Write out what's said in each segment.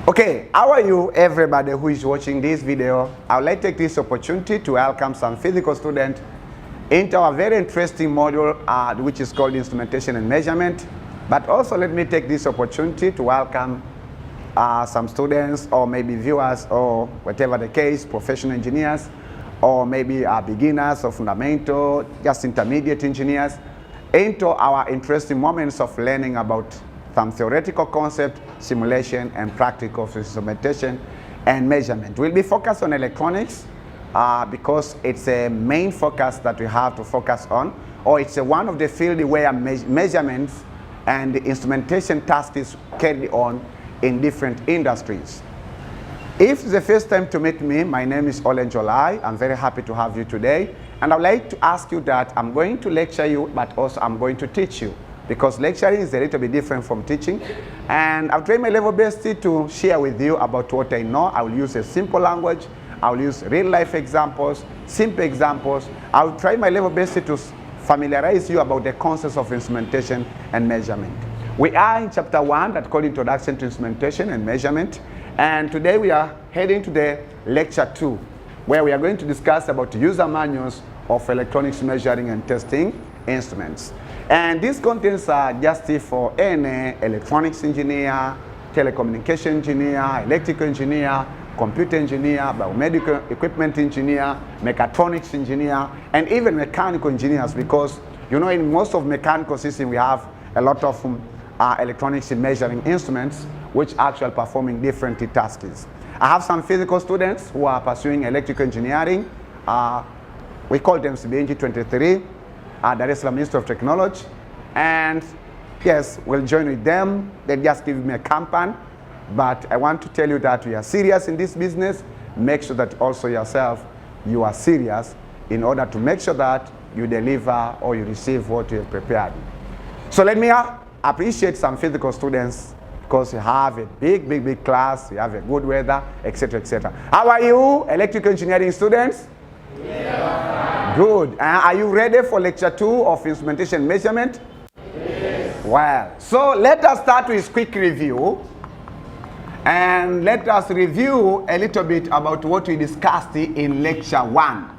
Okay, how are you everybody who is watching this video? I would like to take this opportunity to welcome some physical students into our very interesting module which is called Instrumentation and Measurement. But also let me take this opportunity to welcome some students or maybe viewers or whatever the case, professional engineers or maybe beginners or fundamental, just intermediate engineers into our interesting moments of learning about some theoretical concept, simulation, and practical instrumentation and measurement. We'll be focused on electronics because it's a main focus that we have to focus on, or it's one of the fields where measurements and the instrumentation task is carried on in different industries. If it's the first time to meet me, my name is Olenjolai. I'm very happy to have you today. And I'd like to ask you that I'm going to lecture you, but also I'm going to teach you, because lecturing is a little bit different from teaching. And I'll try my level best to share with you about what I know. I will use a simple language. I will use real life examples, simple examples. I will try my level best to familiarize you about the concepts of instrumentation and measurement. We are in chapter 1 that's called Introduction to Instrumentation and Measurement. And today we are heading to the lecture 2, where we are going to discuss about user manuals of electronics measuring and testing instruments. And this contains just for any electronics engineer, telecommunication engineer, electrical engineer, computer engineer, biomedical equipment engineer, mechatronics engineer, and even mechanical engineers, because you know in most of mechanical systems we have a lot of electronics measuring instruments which actually performing different tasks. I have some physical students who are pursuing electrical engineering. We call them CBNG 23. Dar es Salaam Ministry of Technology, and yes, we'll join with them. They just give me a campaign, but I want to tell you that we are serious in this business. Make sure that also yourself, you are serious in order to make sure that you deliver or you receive what you have prepared. So let me appreciate some physical students, because you have a big class, you have a good weather, etc., etc. How are you, electrical engineering students? Yeah. Good. Are you ready for lecture 2 of instrumentation measurement? Yes. Well, so let us start with a quick review. And let us review a little bit about what we discussed in lecture 1.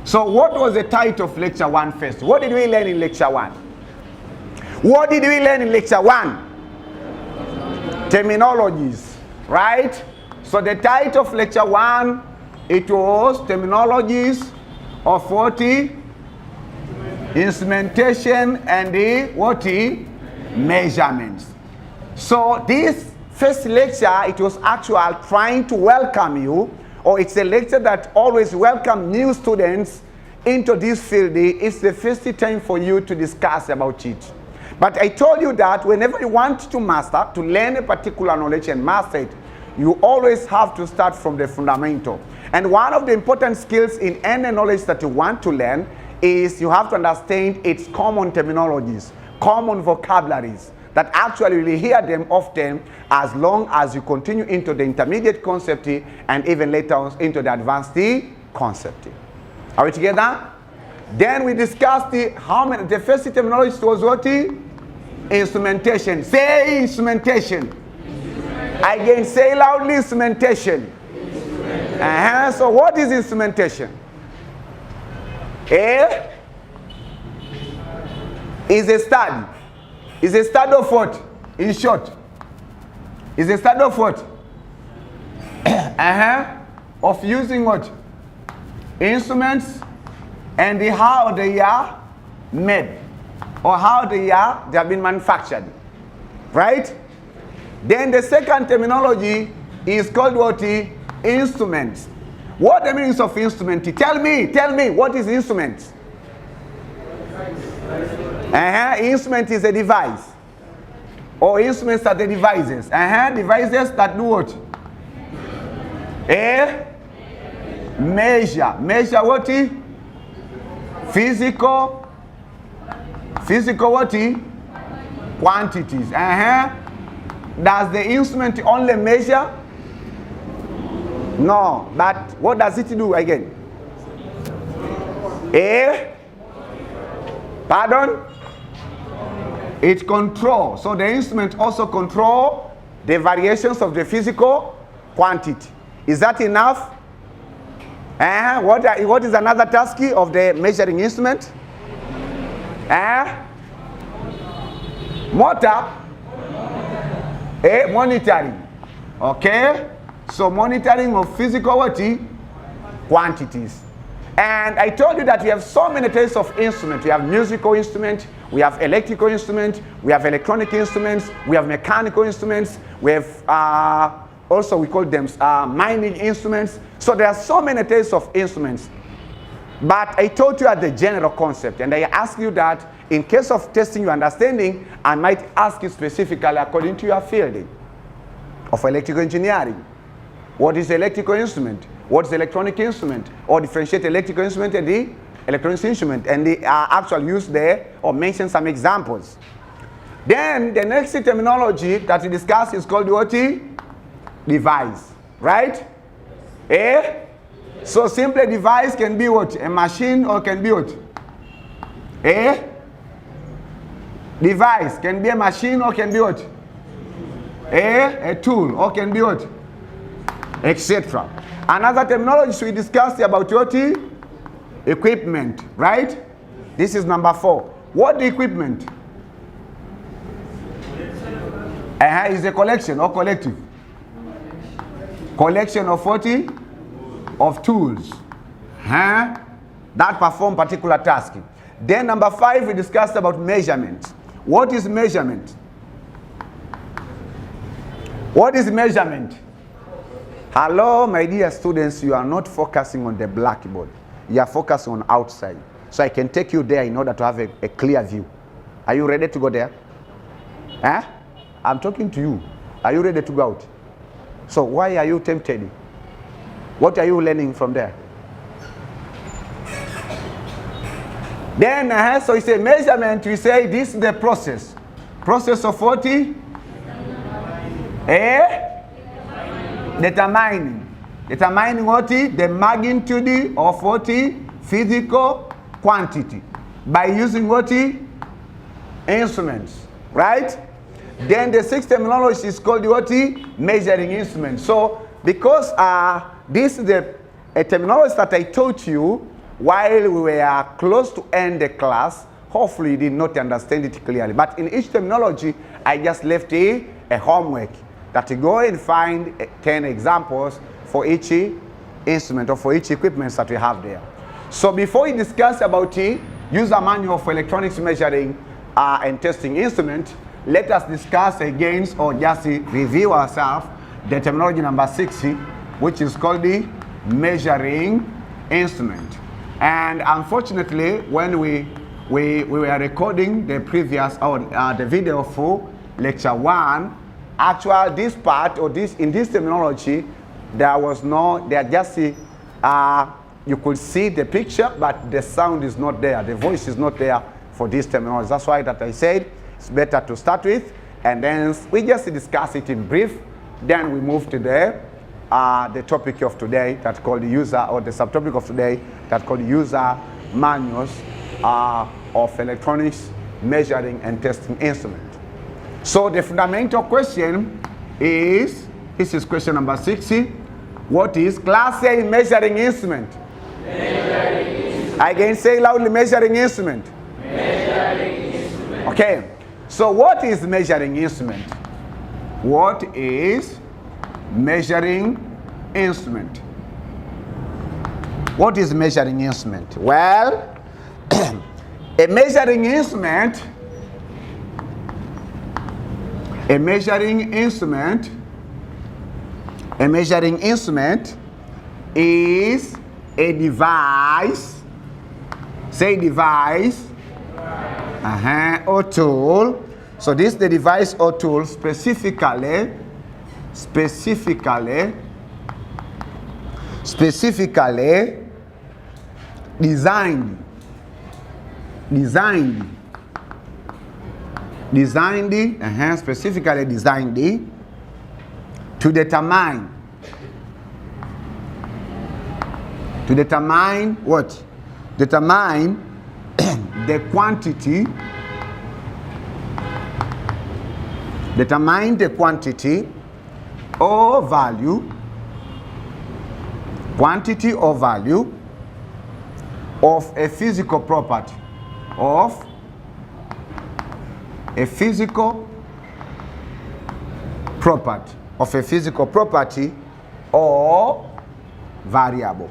So what was the title of lecture 1 first? What did we learn in lecture 1? What did we learn in lecture 1? Terminologies, right? So the title of lecture 1, it was terminologies of what? Instrumentation and measurements. So this first lecture, it was actually trying to welcome you, or it's a lecture that always welcomes new students into this field. It's the first time for you to discuss about it. But I told you that whenever you want to master, to learn a particular knowledge and master it, you always have to start from the fundamental. And one of the important skills in any knowledge that you want to learn is you have to understand its common terminologies, common vocabularies, that actually you will hear them often as long as you continue into the intermediate concept and even later on into the advanced concept. Are we together? Then we discussed the first terminology was what? Instrumentation. Say instrumentation. Again, say loudly instrumentation. So what is instrumentation? Is a study. Is a study of what? In short. Is a study of what? Of using what? Instruments and how they are made or how they have been manufactured. Right? Then the second terminology is called what? Instruments. What the meanings of instrument? Tell me, what is instrument? Instrument is a device. Or instruments are the devices. Devices that do what? Measure. Measure what? Physical what? Quantities. Does the instrument only measure? No, but what does it do again? Pardon? It controls. So the instrument also controls the variations of the physical quantity. Is that enough? What is another task of the measuring instrument? Motor. Monitoring. Okay? So monitoring of physical quantities. And I told you that we have so many types of instruments. We have musical instruments, we have electrical instruments, we have electronic instruments, we have mechanical instruments, we have also we call them mining instruments. So there are so many types of instruments. But I told you at the general concept, and I asked you that in case of testing your understanding, I might ask you specifically according to your field of electrical engineering. What is electrical instrument? What is electronic instrument? Or differentiate electrical instrument and the electronic instrument, and the actual use there, or mention some examples. Then the next terminology that we discuss is called what? Device. Right? So simply device can be what? A machine, or can be what? Device can be a machine, or can be what? A tool, or can be what? Etc. Another terminology we discussed about what? Equipment, right? This is number 4. What the equipment? Is a collection or collective? Collection of what? Of tools. That perform particular task. Then number 5, we discussed about measurement. What is measurement? What is measurement? Hello, my dear students, you are not focusing on the blackboard. You are focusing on outside. So I can take you there in order to have a clear view. Are you ready to go there? I'm talking to you. Are you ready to go out? So why are you tempted? What are you learning from there? Then, so it's a measurement. We say this is the process. Process of what? Determining what? The magnitude of what? Physical quantity. By using what? Instruments. Right? Then the 6th terminology is called what? Measuring instrument. So because this is a terminology that I taught you while we were close to end the class, hopefully you did not understand it clearly. But in each terminology, I just left a homework that you go and find 10 examples for each instrument or for each equipment that we have there. So before we discuss about user manual for electronics measuring and testing instrument, let us discuss against or just review ourselves the terminology number 6, which is called the measuring instrument. And unfortunately, when we were recording the previous the video for lecture 1, actually this part or in this terminology, there are just you could see the picture, but the sound is not there. The voice is not there for this terminology. That's why that I said it's better to start with, and then we just discuss it in brief. Then we move to the topic of today that's called the user, or the subtopic of today that's called user manuals of electronics measuring and testing instrument. So the fundamental question is, this is question number 60. What is class A measuring instrument? Measuring instrument. Again, say loudly, measuring instrument. Measuring instrument. Okay, so what is measuring instrument? What is measuring instrument? What is measuring instrument? Well, a measuring instrument is a device, say device, or tool. So this is the device or tool specifically designed to determine what? Determine the quantity or value of a physical property or variable.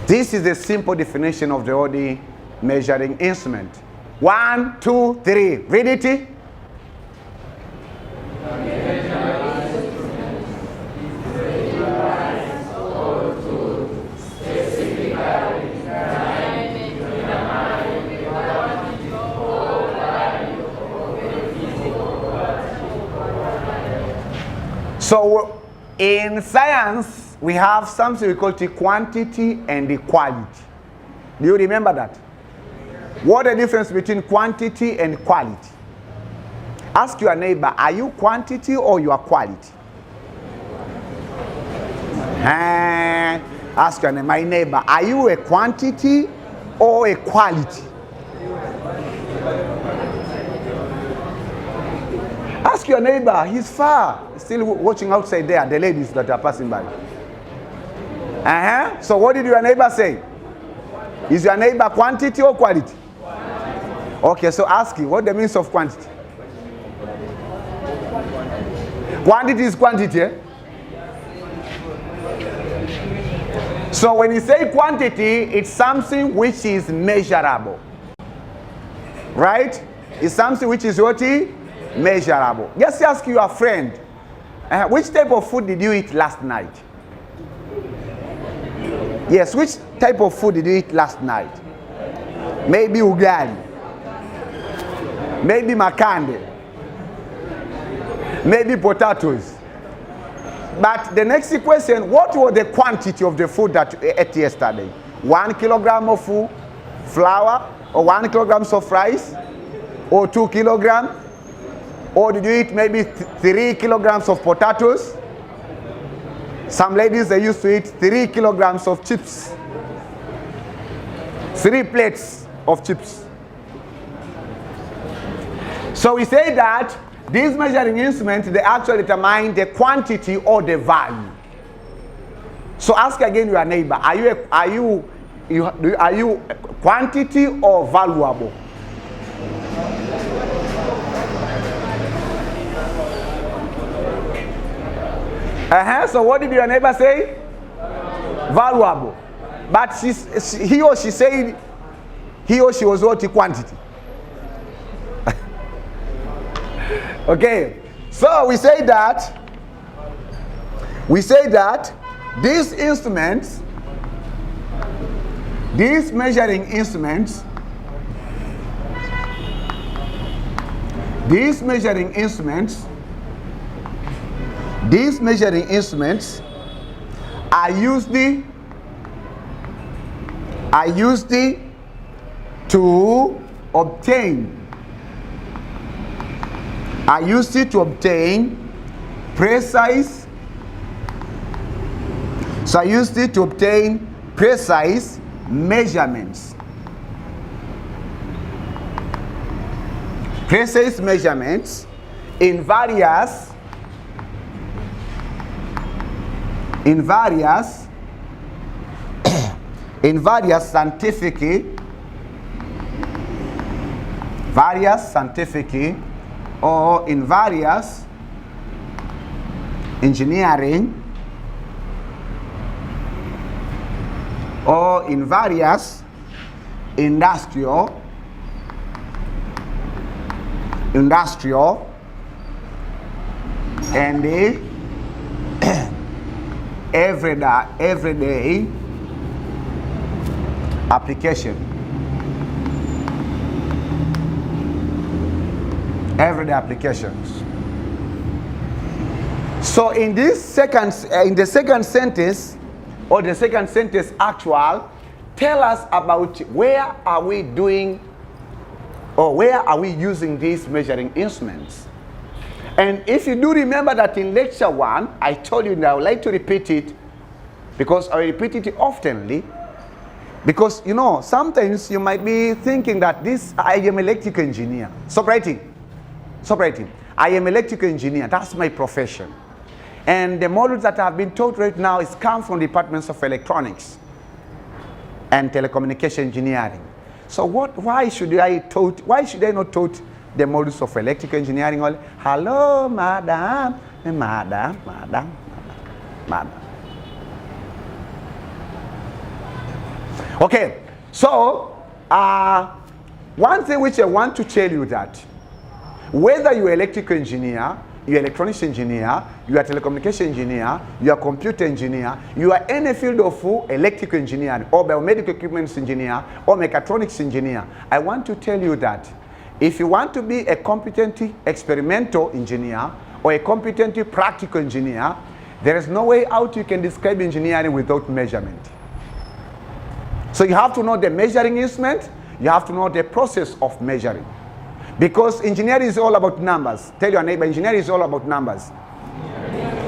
This is the simple definition of the OD measuring instrument. 1, 2, 3. Read it. So in science, we have something we call the quantity and the quality. Do you remember that? What is the difference between quantity and quality? Ask your neighbor, are you quantity or you are quality? Ask your neighbor, my neighbor, are you a quantity or a quality? Ask your neighbor, he's far. He's still watching outside there, the ladies that are passing by. So what did your neighbor say? Is your neighbor quantity or quality? Okay, so ask him, what the means of quantity? Quantity is quantity, eh? So when you say quantity, it's something which is measurable. Right? It's something which is what? Measurable. Just ask your friend, which type of food did you eat last night? Yes, which type of food did you eat last night? Maybe ugali, maybe makande, maybe potatoes. But the next question, what was the quantity of the food that you ate yesterday? 1 kilogram of food, flour, or 1 kilogram of rice, or 2 kilograms? Or did you eat maybe 3 kilograms of potatoes? Some ladies, they used to eat 3 kilograms of chips. 3 plates of chips. So we say that these measuring instruments, they actually determine the quantity or the value. So ask again your neighbor, are you quantity or valuable? So what did your neighbor say? Valuable. But he or she said he or she was what? Quantity. Okay. So we say that these instruments, these measuring instruments, These measuring instruments are used to obtain precise measurements. Precise measurements in various scientific or in various engineering or in various industrial and the everyday application. Everyday applications. So in the second sentence, or the second sentence actual, tell us about where are we doing or where are we using these measuring instruments. And if you do remember that in lecture 1, I told you that I would like to repeat it because I repeat it oftenly. Because, you know, sometimes you might be thinking that I am electrical engineer. Stop writing. I am electrical engineer. That's my profession. And the modules that have been taught right now come from departments of electronics and telecommunication engineering. So why should I not taught the modules of electrical engineering only? Hello, madam. Okay, so one thing which I want to tell you that whether you're electrical engineer, you're electronics engineer, you are telecommunication engineer, you are computer engineer, you are any field of electrical engineering or biomedical equipment engineer or mechatronics engineer, I want to tell you that if you want to be a competent experimental engineer or a competent practical engineer, there is no way out you can describe engineering without measurement. So you have to know the measuring instrument, you have to know the process of measuring. Because engineering is all about numbers. Tell your neighbor, engineering is all about numbers.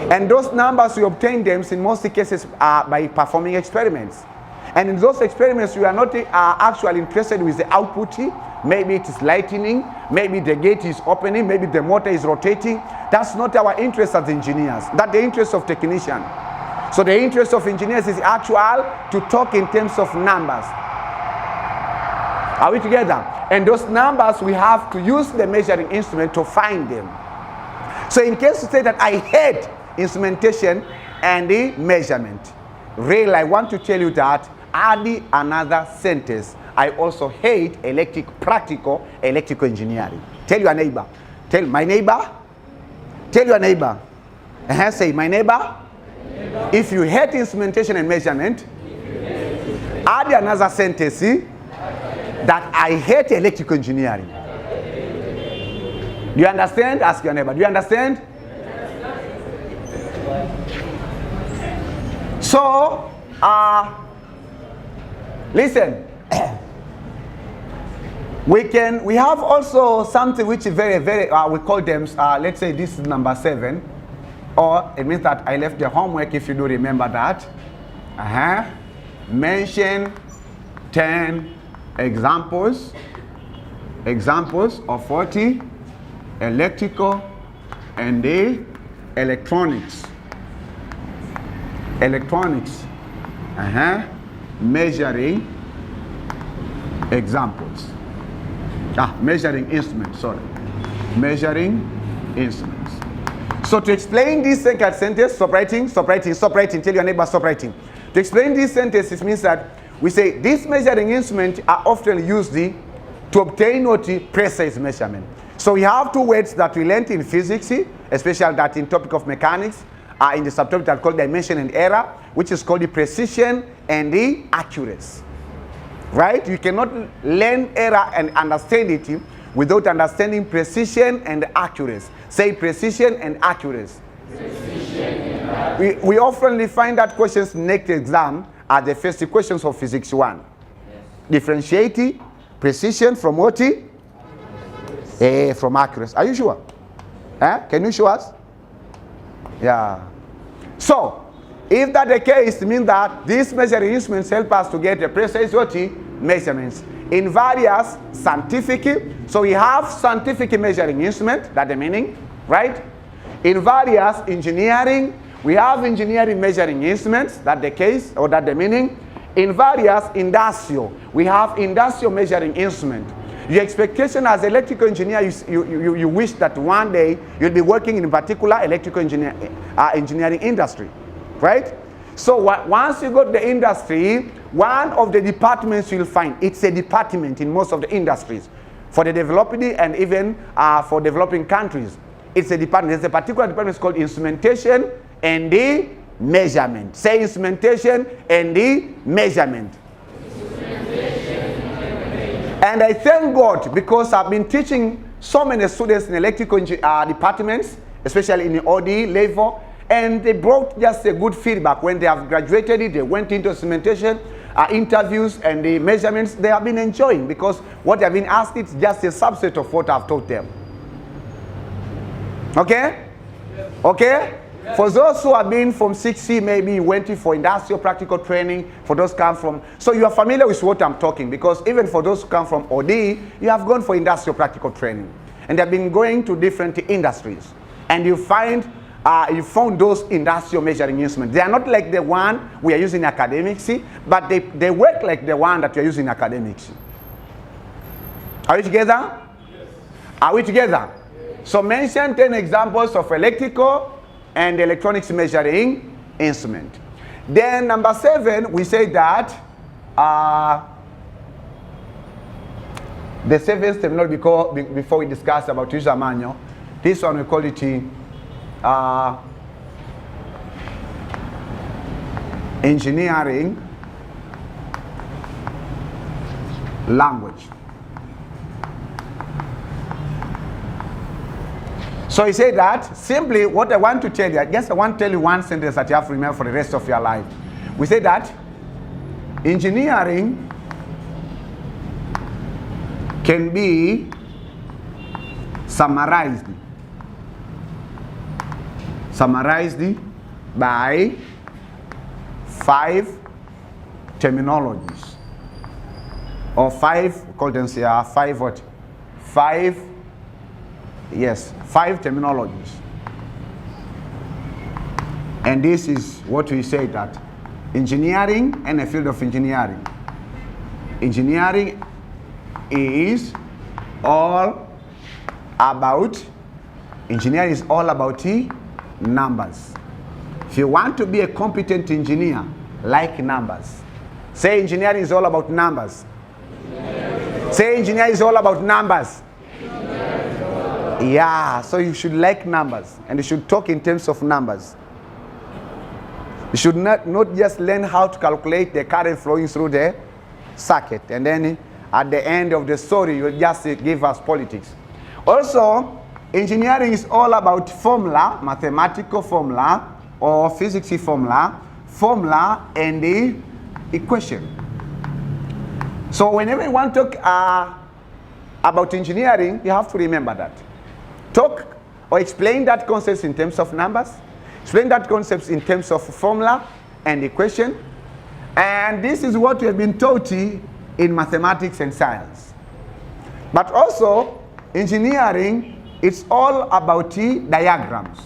And those numbers, we obtain them in most cases by performing experiments. And in those experiments, we are not actually interested with the output. Maybe it is lightning, maybe the gate is opening, maybe the motor is rotating. That's not our interest as engineers. That's the interest of technicians. So the interest of engineers is actual to talk in terms of numbers. Are we together? And those numbers, we have to use the measuring instrument to find them. So in case you say that I hate instrumentation and the measurement, really I want to tell you that add another sentence. I also hate practical electrical engineering. Tell your neighbor. Tell my neighbor. Tell your neighbor. Say, my neighbor. If you hate instrumentation and measurement, add another sentence. That I hate electrical engineering. Do you understand? Ask your neighbor. Do you understand? So, listen. We have also something which is very, we call them, let's say this is number 7. Or it means that I left the homework if you do remember that. Mention 10 examples of 40 electrical and the electronics measuring examples, measuring instruments, measuring instruments. So to explain this second sentence, stop writing, tell your neighbor stop writing. To explain this sentence, it means that we say these measuring instruments are often used to obtain precise measurement. So we have two words that we learned in physics, especially that in topic of mechanics, in the subtopic that called dimension and error, which is called the precision and the accuracy. Right? You cannot learn error and understand it without understanding precision and accuracy. Say precision and accuracy. Precision. We often find that questions next exam are the first questions of Physics 1. Yes. Differentiate, precision from what? From accuracy. Are you sure? Can you show us? Yeah. So, if that the case, it means that these measuring instruments help us to get a precise measurements in various scientific. So we have scientific measuring instrument, that's the meaning, right? In various engineering, we have engineering measuring instruments, that's the case, or that's the meaning. In various industrial, we have industrial measuring instrument. Your expectation as electrical engineer, you wish that one day you'll be working in a particular electrical engineering industry, right? So once you go to the industry, one of the departments you'll find, it's a department in most of the industries. For the developing and even for developing countries, it's a department. There's a particular department called instrumentation and the measurement. Say instrumentation and the measurement. And I thank God because I've been teaching so many students in electrical departments, especially in the OD level, and they brought just a good feedback. When they have graduated, they went into instrumentation interviews and the measurements they have been enjoying because what they have been asked is just a subset of what I've taught them. Okay? Yes. Okay? Yes. For those who have been from 6C, maybe you went for industrial practical training, for those come from, so you are familiar with what I'm talking, because even for those who come from OD, you have gone for industrial practical training. And they've been going to different industries. And you found those industrial measuring instruments. They are not like the one we are using in academics, but they work like the one that we are using in academics. Are we together? Yes. Are we together? Yes. So mention 10 examples of electrical and electronics measuring instrument. Then number 7, we say that the 7th terminology before we discuss about user manual, this one we call it engineering language. So he said that simply what I want to tell you, I guess I want to tell you one sentence that you have to remember for the rest of your life. We say that engineering can be summarized by 5 terminologies, or 5, call them 5 what? 5 terminologies. And this is what we say that engineering and the field of engineering. Engineering is all about numbers. If you want to be a competent engineer, like numbers. Say engineering is all about numbers. Say engineering is all about numbers. Yeah, so you should like numbers and you should talk in terms of numbers. You should not just learn how to calculate the current flowing through the circuit and then at the end of the story you'll just give us politics. Also, engineering is all about formula, mathematical formula or physics formula and the equation. So whenever you want to talk about engineering, you have to remember that. Talk or explain that concept in terms of numbers, explain that concept in terms of formula and equation. And this is what we have been taught in mathematics and science. But also, engineering, it's all about diagrams.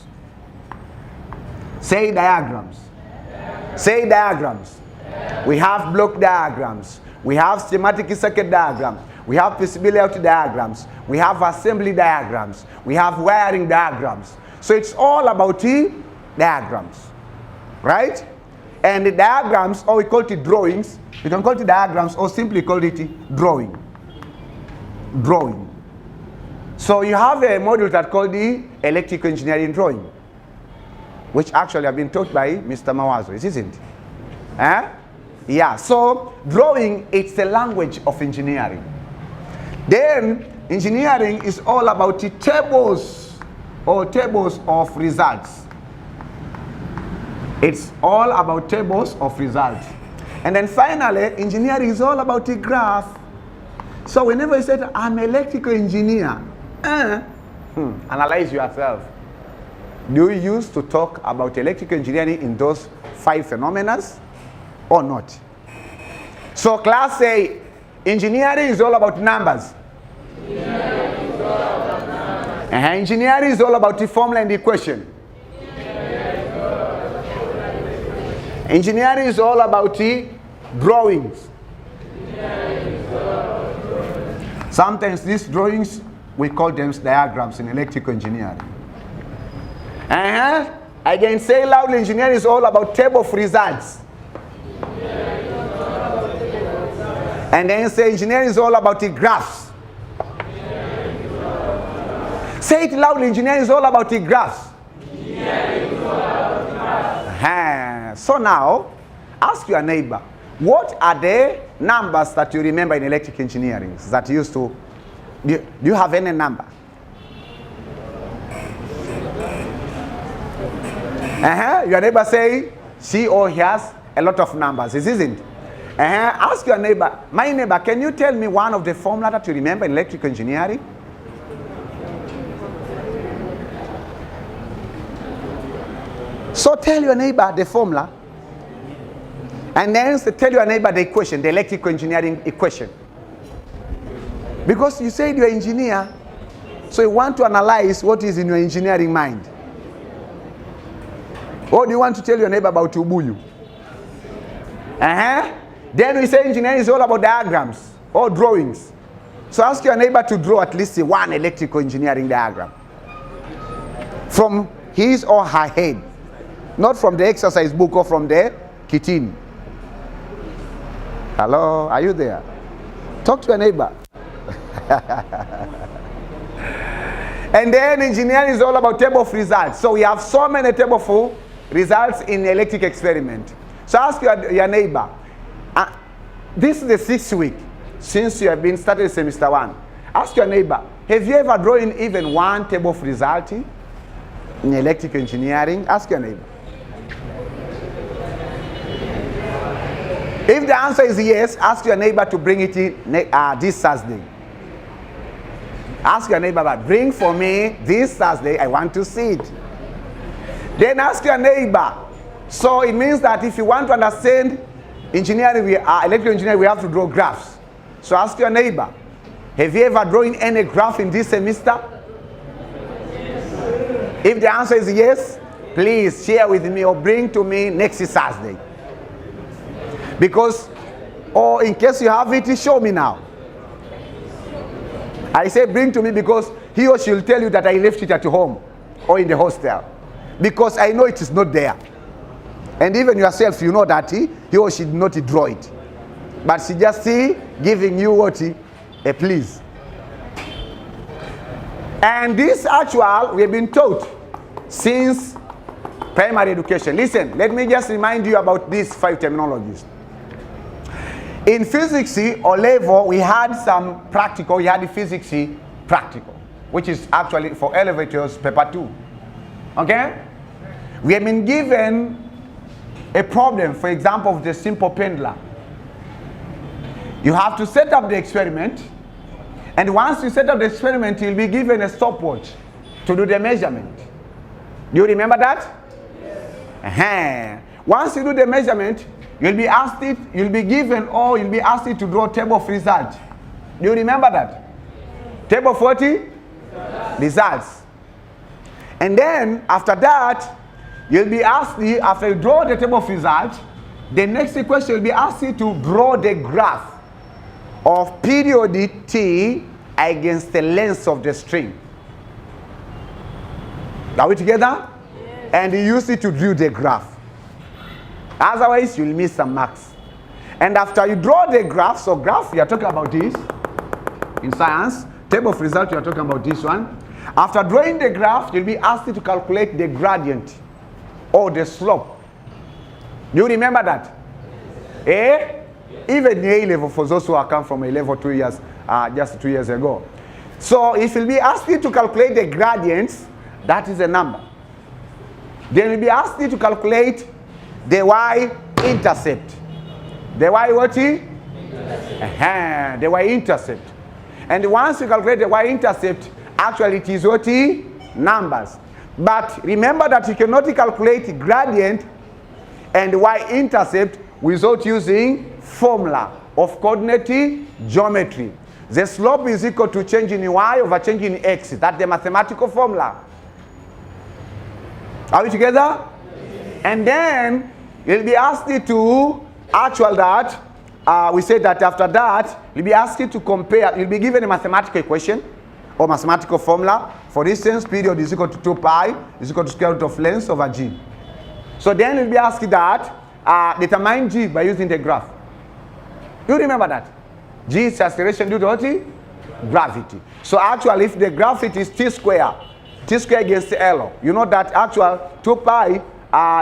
Say diagrams. Say diagrams. We have block diagrams. We have schematic circuit diagrams. We have PCB layout diagrams. We have assembly diagrams. We have wiring diagrams. So it's all about diagrams, right? And the diagrams, or we call it drawings. You can call it diagrams or simply call it drawing. Drawing. So you have a module that called the electrical engineering drawing, which actually have been taught by Mr. Mawazo, isn't it? Yeah, so drawing, it's the language of engineering. Then engineering is all about the tables or tables of results. It's all about tables of results. And then finally, engineering is all about the graph. So whenever you say, I'm an electrical engineer, analyze yourself. Do you use to talk about electrical engineering in those 5 phenomena or not? So class say, engineering is all about numbers. Engineering is all about numbers. Engineering is all about the formula and the equation. Engineering is all about the drawings. Sometimes these drawings, we call them diagrams in electrical engineering. Again, say loudly, engineering is all about table of results. And then say engineering is all about the graphs. Say it loudly, engineering is all about the graphs. So now, ask your neighbor, what are the numbers that you remember in electrical engineering that you used to, do you have any number? Your neighbor say, she or he has a lot of numbers, isn't it? Ask your neighbor, my neighbor, can you tell me one of the formula that you remember in electrical engineering? So tell your neighbor the formula, and then tell your neighbor the equation, the electrical engineering equation. Because you said you're an engineer, so you want to analyze what is in your engineering mind. Or do you want to tell your neighbor about Ubuyu? Then we say engineering is all about diagrams or drawings. So ask your neighbor to draw at least one electrical engineering diagram from his or her head. Not from the exercise book or from the kitchen. Hello, are you there? Talk to your neighbor. And then engineering is all about table of results. So we have so many table of results in electric experiment. So ask your neighbor. This is the 6th week since you have been started semester 1. Ask your neighbor, have you ever drawn even one table of result in electrical engineering? Ask your neighbor. If the answer is yes, ask your neighbor to bring it in this Thursday. Ask your neighbor, but bring for me this Thursday, I want to see it. Then ask your neighbor. So it means that if you want to understand engineering, electrical engineering, we have to draw graphs. So ask your neighbor, have you ever drawn any graph in this semester? If the answer is yes, please share with me or bring to me next Thursday. Because, or in case you have it, show me now. I say bring to me because he or she will tell you that I left it at home or in the hostel. Because I know it is not there. And even yourself, you know that he or she did not draw it. But she just giving you what? A please. And this actual, we have been taught since primary education. Listen, let me just remind you about these 5 terminologies. In physics or level, we had some practical, we had the physics practical, which is actually for elevators, paper 2. Okay? We have been given a problem, for example, of the simple pendulum. You have to set up the experiment, and once you set up the experiment, you'll be given a stopwatch to do the measurement. Do you remember that? Yes. Once you do the measurement, you'll be asked it, you'll be given, or you'll be asked it to draw a table of results. Do you remember that? Table of what? Results. And then, after that, you'll be asked, after you draw the table of results, the next question will be asked you to draw the graph of period T against the length of the string. Are we together? Yes. And you use it to draw the graph. Otherwise, you'll miss some marks. And after you draw the graph, so graph, we are talking about this in science. Table of results, we are talking about this one. After drawing the graph, you'll be asked to calculate the gradient or the slope. Do you remember that? Even the A level, for those who have come from A level 2 years, just 2 years ago. So if you'll be asked you to calculate the gradients, that is a number. Then you'll be asked you to calculate the y-intercept. The y what? The y-intercept. And once you calculate the y-intercept, actually it is what? Numbers. But remember that you cannot calculate gradient and y-intercept without using formula of coordinate geometry. The slope is equal to change in y over change in x. That's the mathematical formula. Are we together? Yes. And then you'll be asked to actual that. We said that after that, you'll be asked to compare. You'll be given a mathematical equation or mathematical formula. For instance, period is equal to 2 pi is equal to square root of length over g. So then you'll be asked that determine g by using the graph. You remember that? G is acceleration due to what? Gravity. So actually, if the gravity is t square against L, you know that actual 2 pi,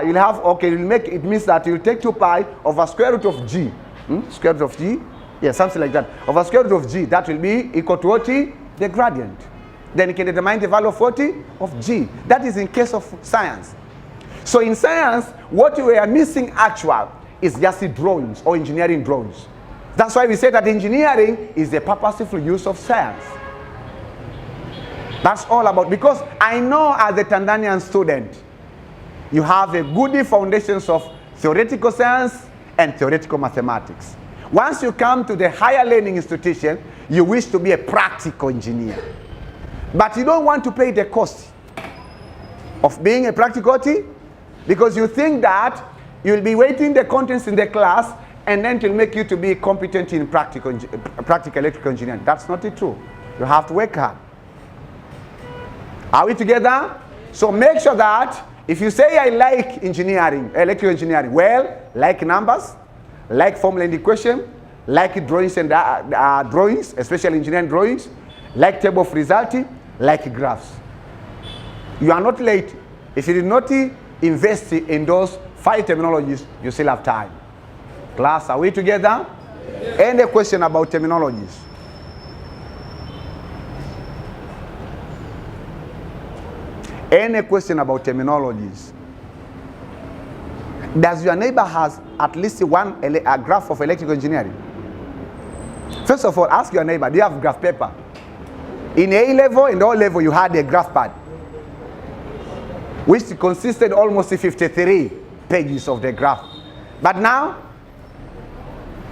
you'll have, okay, you'll make, it means that you'll take 2 pi over square root of g. Square root of g? Yeah, something like that. Over square root of g, that will be equal to what? The gradient. Then you can determine the value of what? Of g. That is in case of science. So in science, what we are missing actual is just drawings or engineering drawings. That's why we say that engineering is the purposeful use of science. That's all about, because I know as a Tanzanian student, you have a good foundations of theoretical science and theoretical mathematics. Once you come to the higher learning institution, you wish to be a practical engineer. But you don't want to pay the cost of being a practicality, because you think that you'll be waiting the contents in the class and then it will make you to be competent in practical electrical engineering. That's not true. You have to work hard. Are we together? So make sure that if you say I like engineering, electrical engineering, well, like numbers, like formula and equation, like drawings and drawings, especially engineering drawings, like table of result, like graphs. You are not late. If you did not invest in those 5 terminologies, you still have time. Class, are we together? Yes. Any question about terminologies? Any question about terminologies? Does your neighbor has at least a graph of electrical engineering? First of all, ask your neighbor, do you have graph paper? In A level and O level, you had a graph pad, which consisted almost 53 pages of the graph. But now,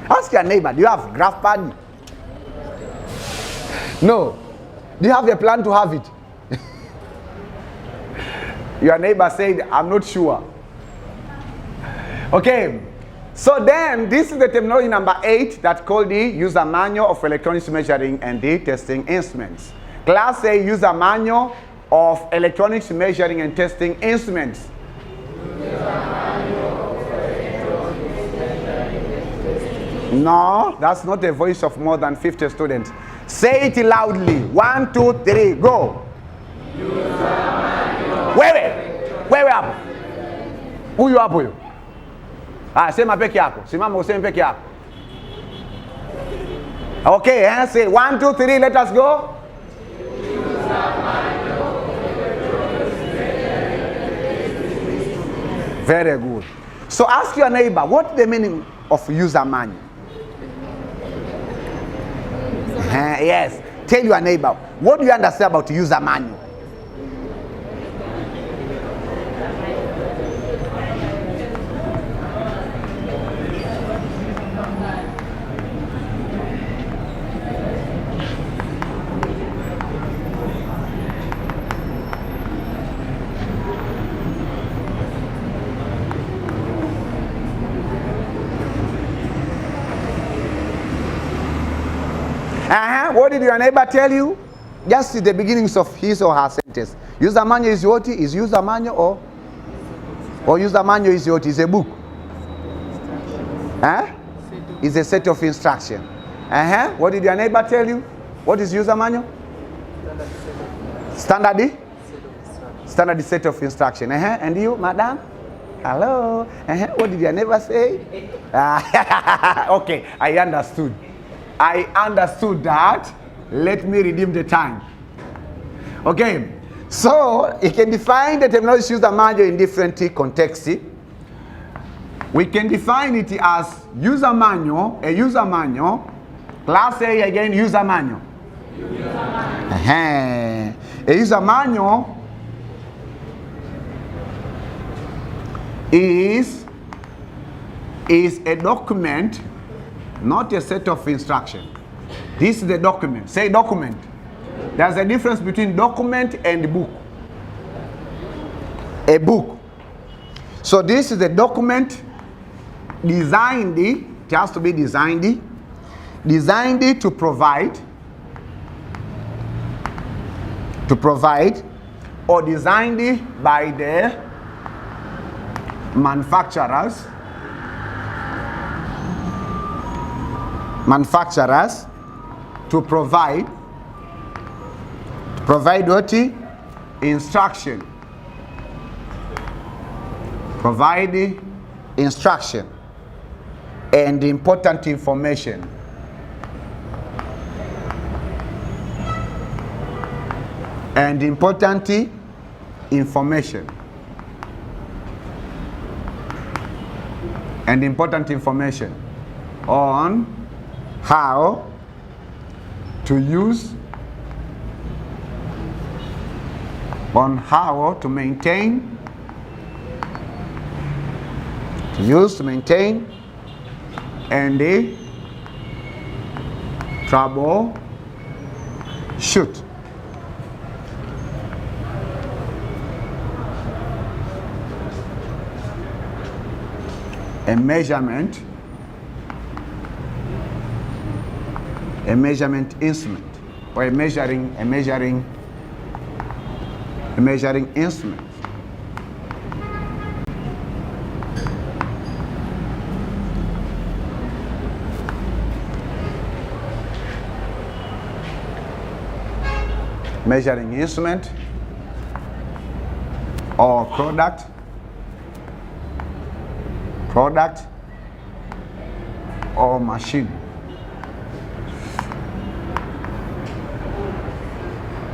ask your neighbor, do you have graph pad? No. Do you have a plan to have it? Your neighbor said, I'm not sure. Okay. So then, this is the terminology number 8 that's called the user manual of electronics measuring and the testing instruments. Class A, user manual of electronics measuring and testing instruments. No, that's not a voice of more than 50 students. Say it loudly. 1, 2, 3, go. Wewe hapo. Huyu hapo huyo. Sema peke yako. Simama useme peke yako. Okay, say 1, 2, 3, let us go. Very good. So ask your neighbor, what's the meaning of user manual? Yes. Tell your neighbor, what do you understand about user manual? What did your neighbor tell you? Just at the beginnings of his or her sentence. User manual is what? Is user manual or user manual is what? Is a book? Is a set of instruction. What did your neighbor tell you? What is user manual? Standard set of instruction. And you, madam? Hello? What did your neighbor say? Okay, I understood. I understood that. Let me redeem the time. Okay, so you can define the terminology user manual in different contexts. We can define it as user manual, a user manual. Class A again, user manual. A user manual is a document, not a set of instructions. This is the document. Say document. There's a difference between document and book. A book. So this is the document designed, it has to be designed to provide or designed by the manufacturers to provide what? Instruction. Provide instruction and important information. And important information. And important information on how to use, on how to maintain, to use, to maintain, and troubleshoot. A measurement instrument, or a measuring instrument. Measuring instrument or product or machine.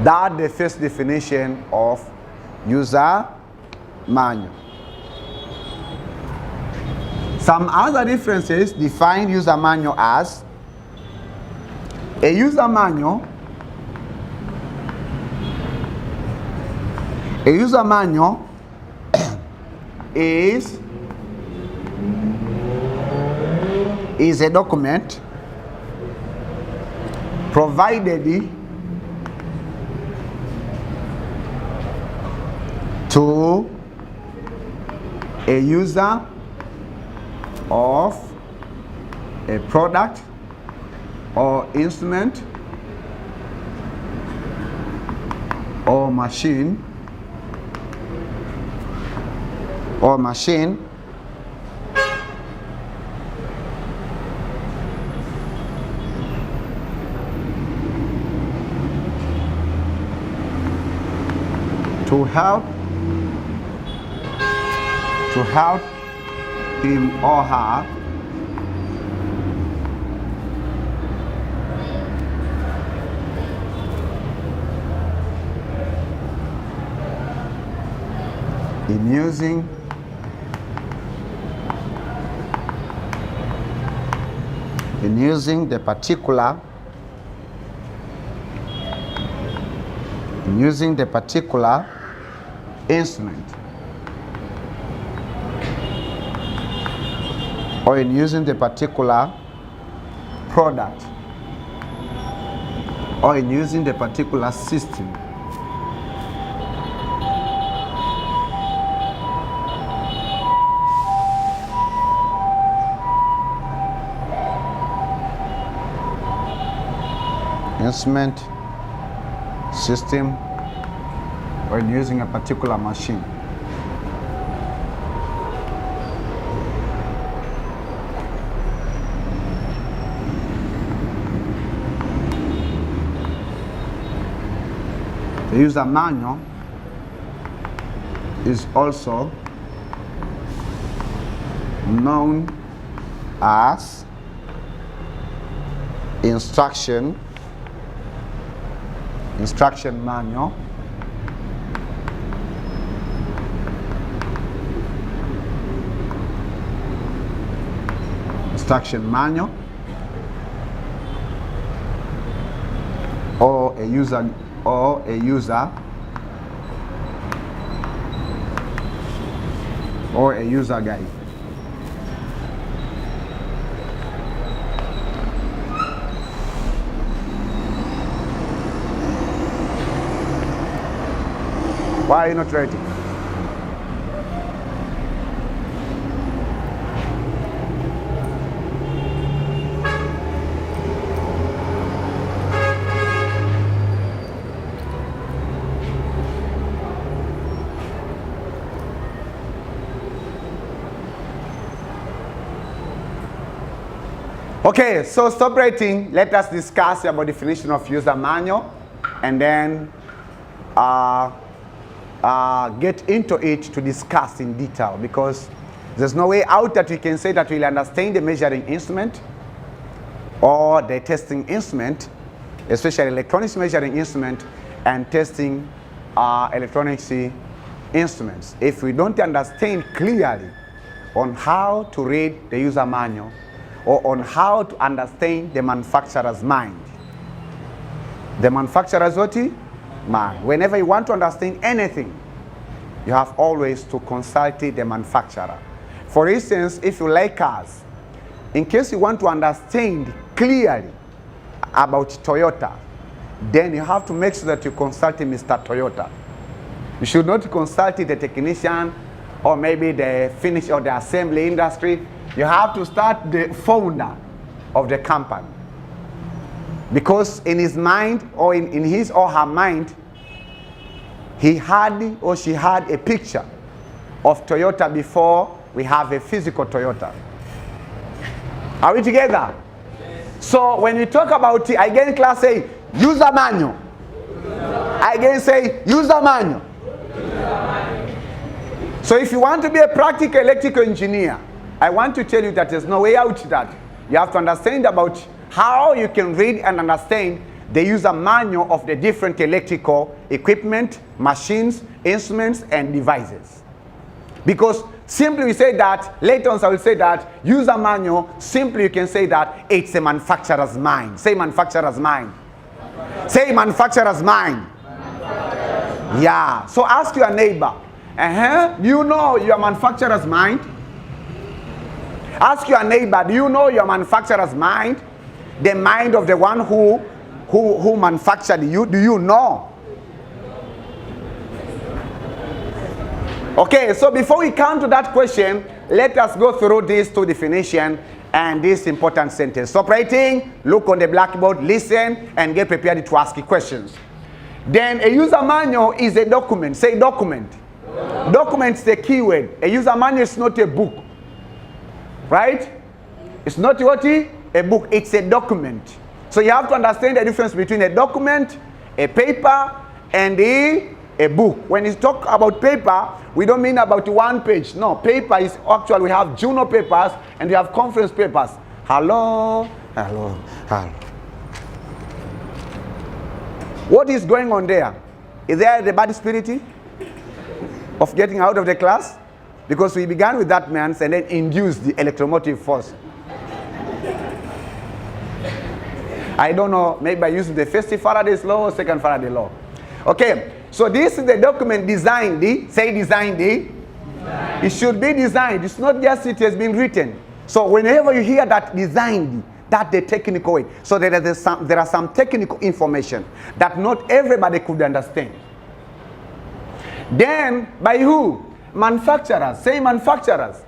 That's the first definition of user manual. Some other differences define user manual as a user manual. A user manual is a document provided to a user of a product or instrument or machine to help him or her in using the particular instrument, or in using the particular product, or in using the particular system. Instrument, system, or in using a particular machine. The user manual is also known as instruction manual, instruction manual, or a user guide. Why are you not ready? Okay, so stop writing. Let us discuss about definition of user manual, and then get into it to discuss in detail, because there's no way out that we can say that we'll understand the measuring instrument or the testing instrument, especially electronics measuring instrument and testing electronics instruments, if we don't understand clearly on how to read the user manual or on how to understand the manufacturer's mind. The manufacturer's what? Mind. Whenever you want to understand anything, you have always to consult the manufacturer. For instance, if you like cars, in case you want to understand clearly about Toyota, then you have to make sure that you consult Mr. Toyota. You should not consult the technician or maybe the finish or the assembly industry. You have to start the founder of the company, because in his mind, or in his or her mind, he had or she had a picture of Toyota before we have a physical Toyota. Are we together? Yes. So when we talk about it, again class say user manual. Again say user manual. So if you want to be a practical electrical engineer, I want to tell you that there's no way out that. You have to understand about how you can read and understand the user manual of the different electrical equipment, machines, instruments, and devices. Because simply we say that, later on I will say that user manual, simply you can say that it's a manufacturer's mind. Say manufacturer's mind. Say manufacturer's mind. Yeah. So ask your neighbor, do you know your manufacturer's mind? Ask your neighbor, do you know your manufacturer's mind? The mind of the one who manufactured you, do you know? Okay, so before we come to that question, let us go through these two definitions and this important sentence. Stop writing, look on the blackboard, listen, and get prepared to ask questions. Then a user manual is a document. Say document. Document is the keyword. A user manual is not a book. Right? It's not what? A book. It's a document. So you have to understand the difference between a document, a paper, and a book. When you talk about paper, we don't mean about one page. No, paper is actually, we have journal papers and we have conference papers. Hello, hello, hello. What is going on there? Is there the bad spirit of getting out of the class? Because we began with that man and then induced the electromotive force. I don't know, maybe by using the first Faraday's law or second Faraday's law. Okay, so this is the document designed. Say designed. It should be designed. It's not just it has been written. So whenever you hear that designed, that's the technical way. So there are some technical information that not everybody could understand. Then by who? Manufacturers. Say manufacturers.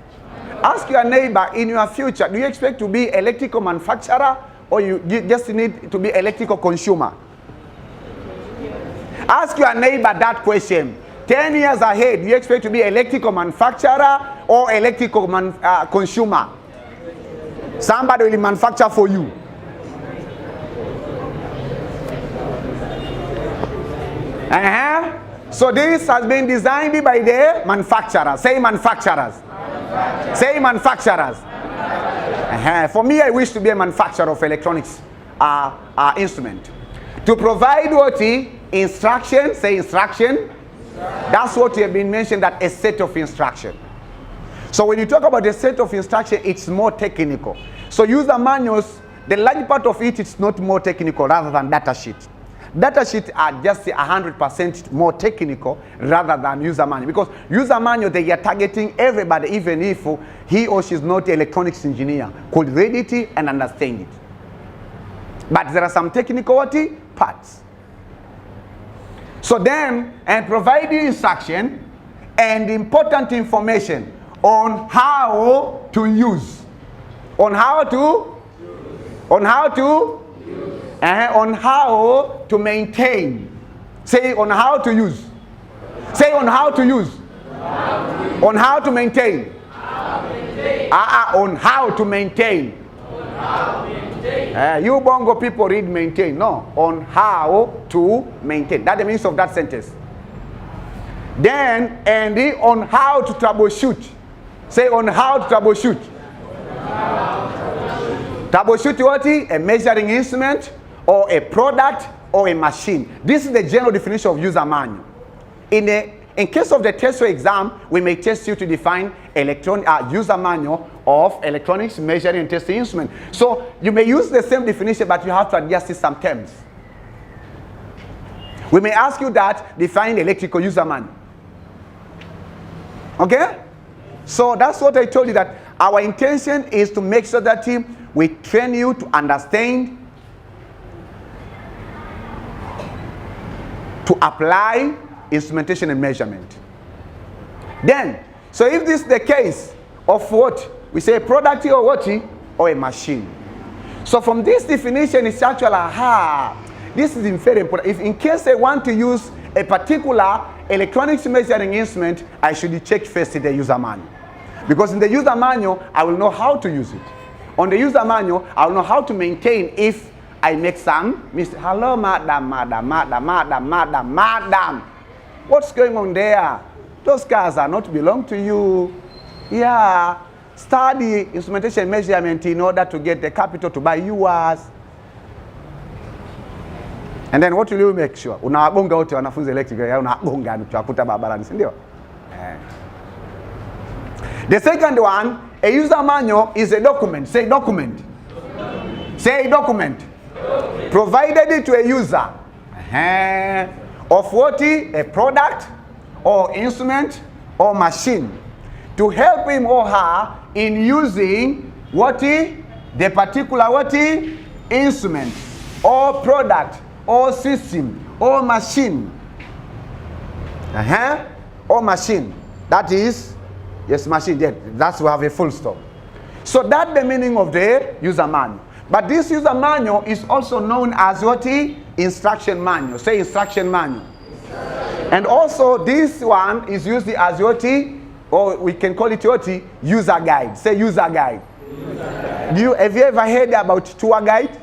Ask your neighbor, in your future, do you expect to be electrical manufacturer or you just need to be electrical consumer? Ask your neighbor that question. 10 years ahead, do you expect to be electrical manufacturer or electrical consumer? Somebody will manufacture for you. So this has been designed by the manufacturer. Say manufacturers. Say manufacturers. For me, I wish to be a manufacturer of electronics instrument. To provide what? Instruction. Say instruction. That's what you have been mentioned, that a set of instruction. So when you talk about a set of instruction, it's more technical. So user manuals, the large part of it is not more technical rather than data sheet. Data sheets are just 100% more technical rather than user manual, because user manual, they are targeting everybody, even if he or she is not an electronics engineer, could read it and understand it. But there are some technical parts. So then, and provide you instruction and important information on how to use, on how to maintain. Say on how to use. Say on how to use. On how to maintain. On how to maintain. You Bongo people read maintain. No, on how to maintain. That's the meaning of that sentence. Then, and on how to troubleshoot. Say on how to troubleshoot. Troubleshoot what? A measuring instrument or a product or a machine. This is the general definition of user manual. In case of the test exam, we may test you to define user manual of electronics measuring and testing instrument. So you may use the same definition, but you have to adjust it some terms. We may ask you that, define electrical user manual. Okay? So that's what I told you, that our intention is to make sure that we train you to understand, to apply instrumentation and measurement. Then, so if this is the case of what we say, a product or what, or a machine. So from this definition, it's actually, this is very important. If in case I want to use a particular electronics measuring instrument, I should check first in the user manual. Because in the user manual, I will know how to use it. On the user manual, I will know how to maintain if I make some mistake. Hello, madam. What's going on there? Those cars are not belong to you. Yeah. Study instrumentation measurement in order to get the capital to buy yours. And then what will you make sure? Unawagonga wote wanafunzi electrical, ya unawagonga tuwakuta barabarani, si ndio? The second one, a user manual is a document. Say document. Say document. Provided to a user of what? A product or instrument or machine, to help him or her in using what? The particular what? Instrument or product or system or machine. Or machine. That is, yes, machine. Yeah, that's we have a full stop. So that's the meaning of the user manual. But this user manual is also known as what? Instruction manual. Say instruction manual. And also this one is used as what? Or we can call it what? User guide. Say user guide. Have you ever heard about tour guide?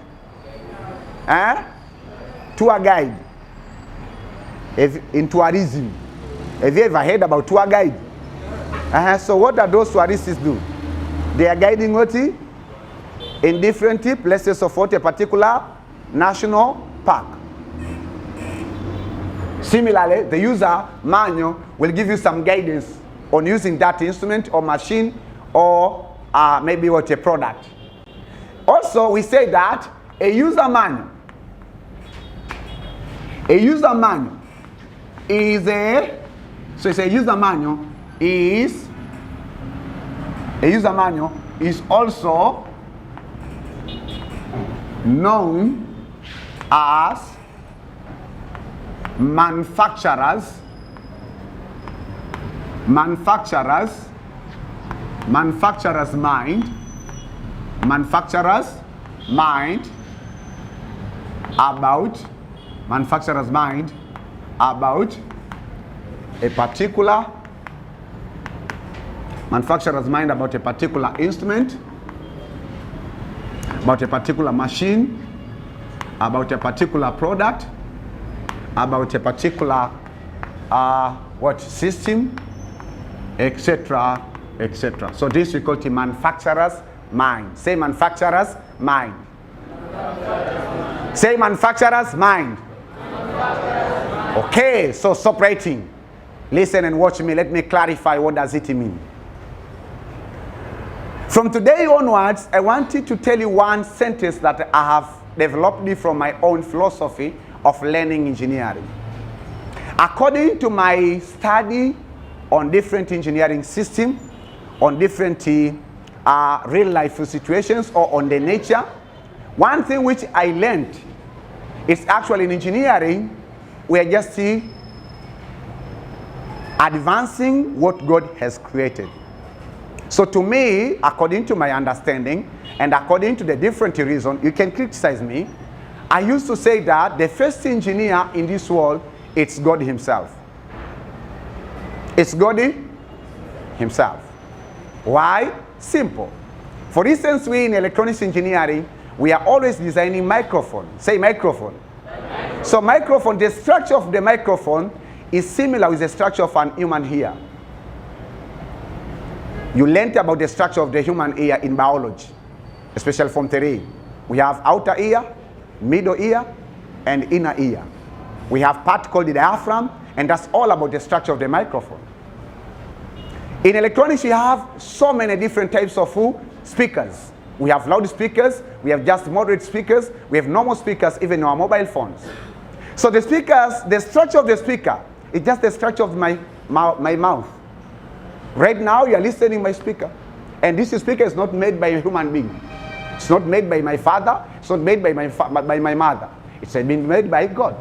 Tour guide. In tourism. Have you ever heard about tour guide? So what are those tourists do? They are guiding what? In different places of what? A particular national park. Similarly, the user manual will give you some guidance on using that instrument or machine or maybe what? A product. Also, we say that a user manual is also known as manufacturer's mind about a particular instrument, about a particular machine, about a particular product, about a particular system, etc., etc. So this we call the manufacturer's mind. Say manufacturer's mind. Say manufacturer's mind. Okay, so stop writing. Listen and watch me. Let me clarify what does it mean. From today onwards, I wanted to tell you one sentence that I have developed from my own philosophy of learning engineering. According to my study on different engineering systems, on different real life situations or on the nature, one thing which I learned is actually in engineering, we are just advancing what God has created. So to me, according to my understanding, and according to the different reasons, you can criticize me, I used to say that the first engineer in this world, it's God himself. It's God himself. Why? Simple. For instance, we in electronics engineering, we are always designing microphone. Say microphone. So microphone, the structure of the microphone is similar with the structure of an human ear. You learned about the structure of the human ear in biology, especially from 3. We have outer ear, middle ear, and inner ear. We have part called the diaphragm, and that's all about the structure of the microphone. In electronics, we have so many different types of speakers. We have loudspeakers, we have just moderate speakers, we have normal speakers, even in our mobile phones. So the speakers, the structure of the speaker is just the structure of my mouth. Right now, you are listening to my speaker. And this speaker is not made by a human being. It's not made by my father. It's not made by my mother. It's been made by God.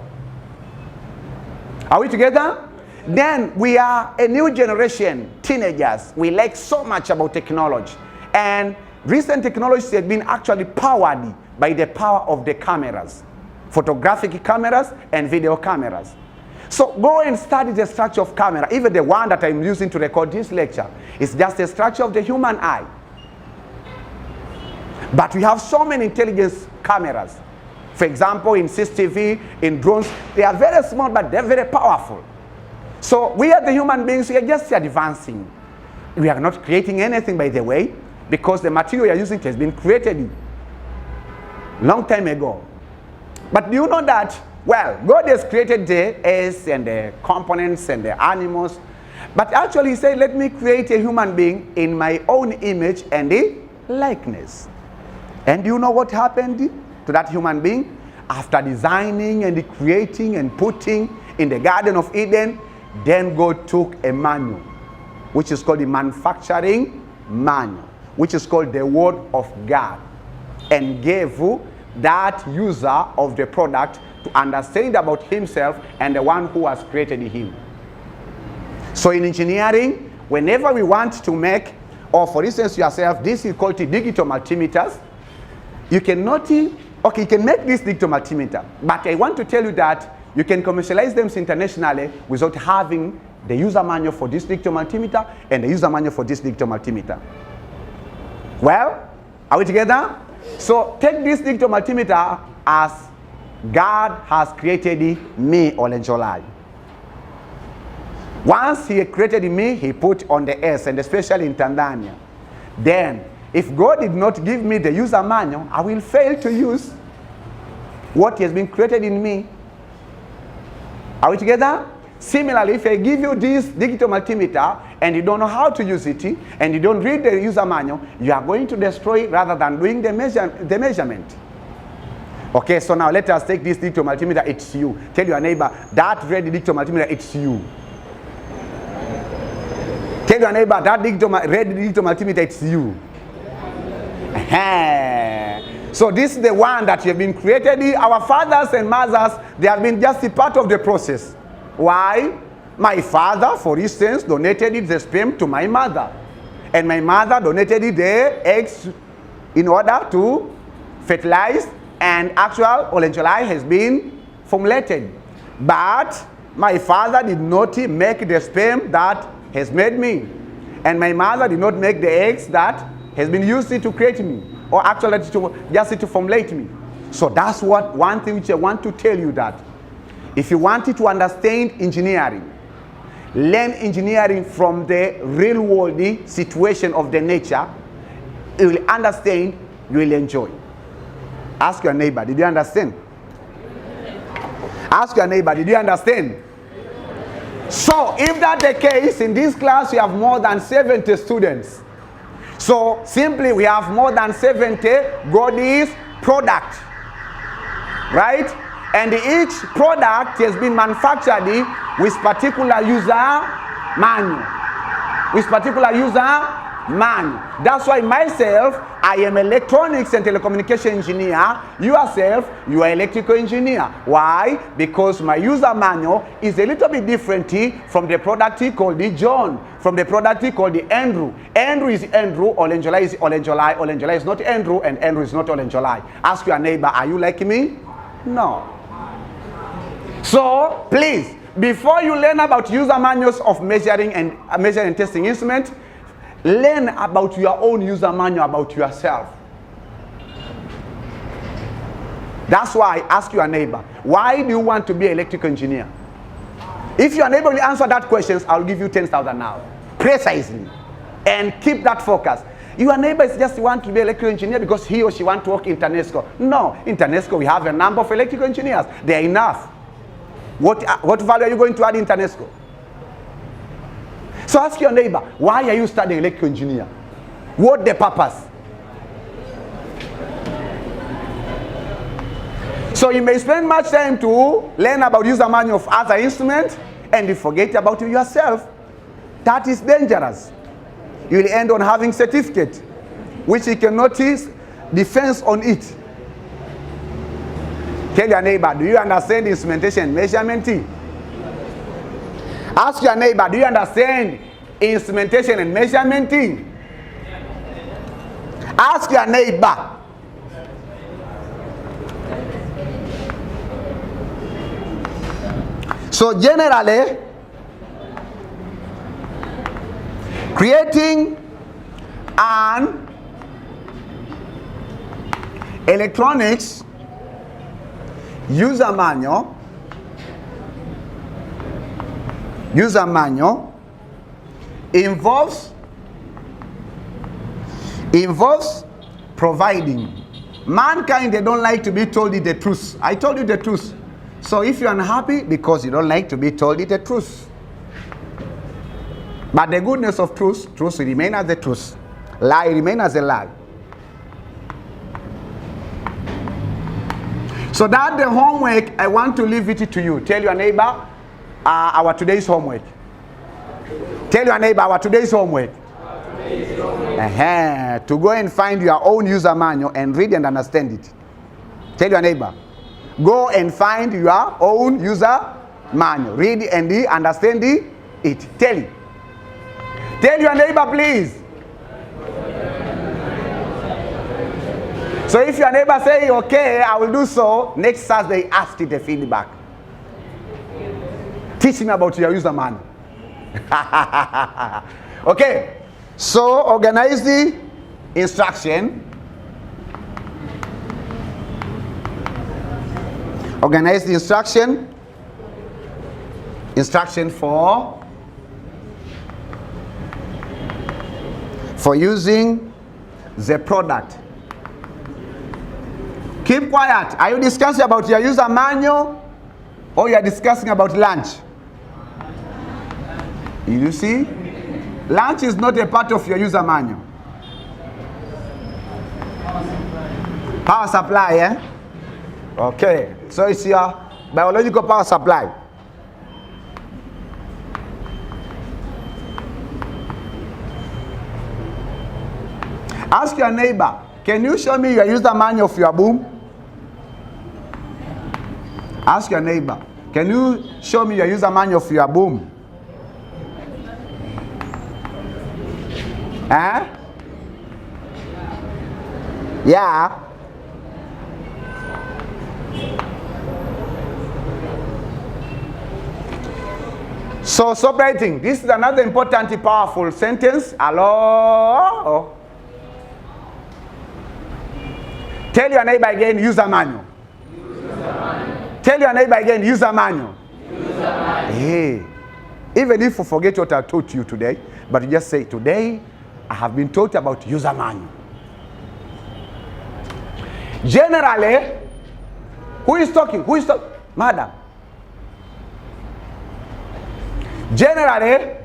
Are we together? Then we are a new generation, teenagers. We like so much about technology. And recent technologies have been actually powered by the power of the cameras. Photographic cameras and video cameras. So go and study the structure of camera. Even the one that I'm using to record this lecture is just the structure of the human eye. But we have so many intelligence cameras. For example, in CCTV, in drones, they are very small, but they're very powerful. So we are the human beings, we are just advancing. We are not creating anything, by the way, because the material we are using has been created long time ago. But do you know that, well, God has created the earth and the components and the animals, but actually he said, let me create a human being in my own image and the likeness. And do you know what happened to that human being? After designing and creating and putting in the Garden of Eden, then God took a manual, which is called the manufacturing manual, which is called the Word of God, and gave that user of the product to understand about himself and the one who has created him. So in engineering, whenever we want to make, or for instance yourself, this is called the digital multimeters. You cannot, okay, you can make this digital multimeter, but I want to tell you that you can commercialize them internationally without having the user manual for this digital multimeter and the user manual for this digital multimeter. Well, are we together? So take this digital multimeter as God has created me, Olenjolai. Once he created me, he put on the earth, and especially in Tanzania. Then, if God did not give me the user manual, I will fail to use what has been created in me. Are we together? Similarly, if I give you this digital multimeter and you don't know how to use it, and you don't read the user manual, you are going to destroy it rather than doing the measurement. Okay, so now let us take this digital multimeter, it's you. Tell your neighbor, that red digital multimeter, it's you. Tell your neighbor, that red digital multimeter, it's you. So this is the one that you have been created. Our fathers and mothers, they have been just a part of the process. Why? My father, for instance, donated the sperm to my mother. And my mother donated the eggs in order to fertilize, and actual Olenjolai has been formulated. But my father did not make the sperm that has made me. And my mother did not make the eggs that has been used to create me, or actually just to formulate me. So that's what one thing which I want to tell you, that if you want to understand engineering, learn engineering from the real world situation of the nature, you will understand, you will enjoy. Ask your neighbor, did you understand? Ask your neighbor, did you understand? So if that's the case, in this class we have more than 70 students. So simply we have more than 70 God's product, right? And each product has been manufactured with particular user manual. That's why myself, I am electronics and telecommunication engineer. Yourself, you are electrical engineer. Why? Because my user manual is a little bit different from the product called the John, from the product called the Andrew. Andrew is Andrew, Olenjolai is Olenjolai, Olenjolai is not Andrew, and Andrew is not Olenjolai. Ask your neighbor, are you like me? No. So, please, before you learn about user manuals of measuring and testing instruments, learn about your own user manual about yourself. That's why I ask your neighbor, why do you want to be an electrical engineer? If your neighbor will answer that question, I'll give you 10,000 now. Precisely. And keep that focus. Your neighbor is just want to be an electrical engineer because he or she want to work in TANESCO. No, in TANESCO we have a number of electrical engineers. They are enough. What value are you going to add in TANESCO? So ask your neighbor, why are you studying electrical engineer? What the purpose? So you may spend much time to learn about user manual of other instruments and you forget about yourself. That is dangerous. You will end on having certificate, which you can notice defense on it. Tell your neighbor, do you understand instrumentation and measurement? Ask your neighbor, do you understand instrumentation and measurement? Ask your neighbor. So generally, creating an electronics user manual involves providing. Mankind, they don't like to be told the truth. I told you the truth. So if you're unhappy because you don't like to be told the truth. But the goodness of truth, truth remain as the truth. Lie remain as a lie. So that's the homework I want to leave it to you. Tell your neighbor our today's homework. Tell your neighbor our today's homework. To go and find your own user manual and read and understand it. Tell your neighbor, go and find your own user manual. Read and understand it. Tell it. Tell your neighbor, please. So if your neighbor say, okay, I will do so, next Thursday, ask it the feedback. Teach him about your user manual. Okay. So organize the instruction. Organize the instruction. Instruction for using the product. Keep quiet. Are you discussing about your user manual or you are discussing about lunch? You see? Lunch is not a part of your user manual. Power supply, eh? Okay. So it's your biological power supply. Ask your neighbor, can you show me your user manual of your boom? Ask your neighbor, can you show me your user manual of your boom? Huh? Yeah. So separating. This is another important, powerful sentence. Hello. Tell your neighbor again, user manual. Tell your neighbor again, user manual. Hey. Even if you forget what I taught you today, but you just say, today I have been taught about user manual. Generally, who is talking? Who is talking? Madam. Generally,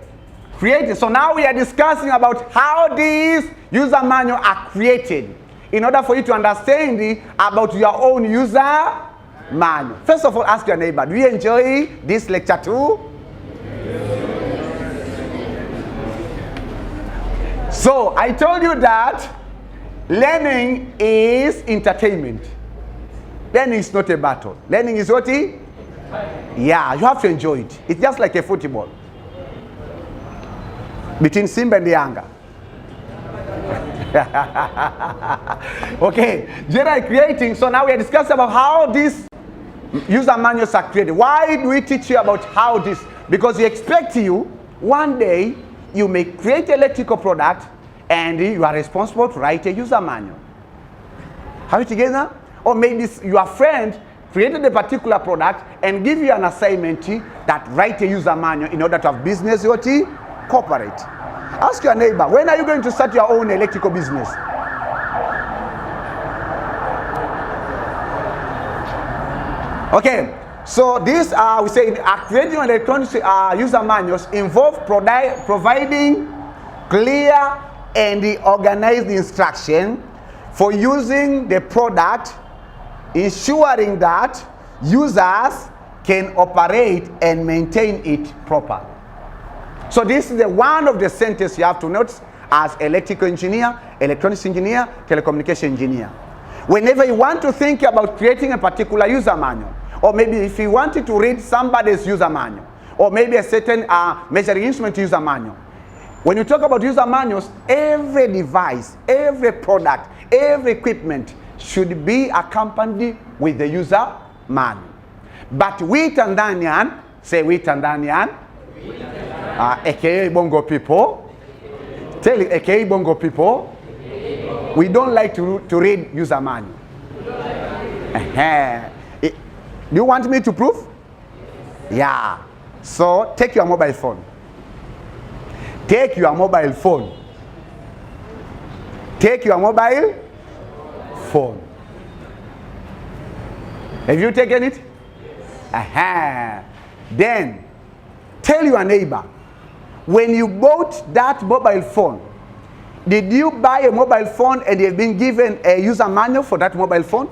Created. So now we are discussing about how these user manuals are created in order for you to understand about your own user manual. First of all, ask your neighbor, do you enjoy this lecture too? So I told you that learning is entertainment. Learning is not a battle. Learning is what? Yeah, you have to enjoy it. It's just like a football between Simba and the Yanga. Okay, general creating. So now we are discussing about how these user manuals are created. Why do we teach you about how this? Because we expect you one day you may create an electrical product and you are responsible to write a user manual. Are we together? Or maybe your friend created a particular product and give you an assignment that write a user manual in order to have business cooperate. Ask your neighbor, when are you going to start your own electrical business? Okay, so this we say creating electronic user manuals involve providing clear and organized instruction for using the product, ensuring that users can operate and maintain it properly. So this is one of the sentences you have to note as electrical engineer, electronics engineer, telecommunication engineer. Whenever you want to think about creating a particular user manual, or maybe if you wanted to read somebody's user manual, or maybe a certain measuring instrument user manual. When you talk about user manuals, every device, every product, every equipment should be accompanied with the user manual. But we Tanzanian, say we Tanzanian, aka Bongo people, tell it, aka Bongo people, we don't like to read user manual. Do you want me to prove? Yeah. So take your mobile phone. Take your mobile phone. Take your mobile phone. Have you taken it? Then tell your neighbor, when you bought that mobile phone, did you buy a mobile phone and you've been given a user manual for that mobile phone?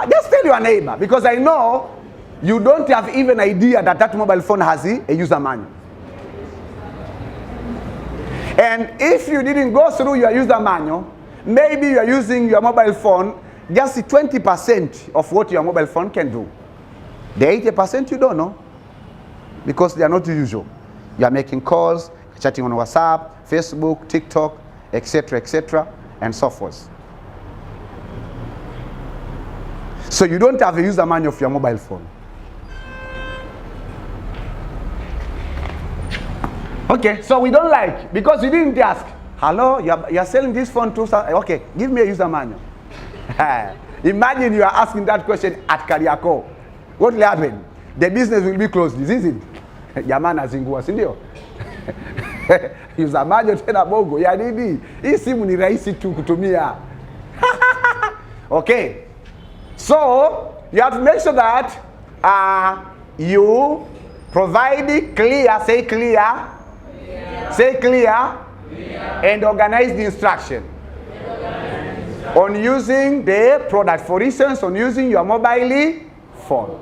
Just tell your neighbor, because I know you don't have even idea that that mobile phone has a user manual. And if you didn't go through your user manual, maybe you are using your mobile phone just 20% of what your mobile phone can do. The 80% you don't know, because they are not usual. You are making calls, chatting on WhatsApp, Facebook, TikTok, etc., and so forth. So you don't have a user manual of your mobile phone. Okay, so we don't like, because you didn't ask, hello, you're selling this phone to, okay, give me a user manual. Imagine you are asking that question at Kariako. What will happen? The business will be closed, isn't it? Jamana zingua, sindio? User manual tena bongo, ya nini? Hii simu ni rahisi tu kutumia. Okay. So, you have to make sure that you provide clear, say clear, say clear, and organized instruction on using the product. For instance, on using your mobile phone.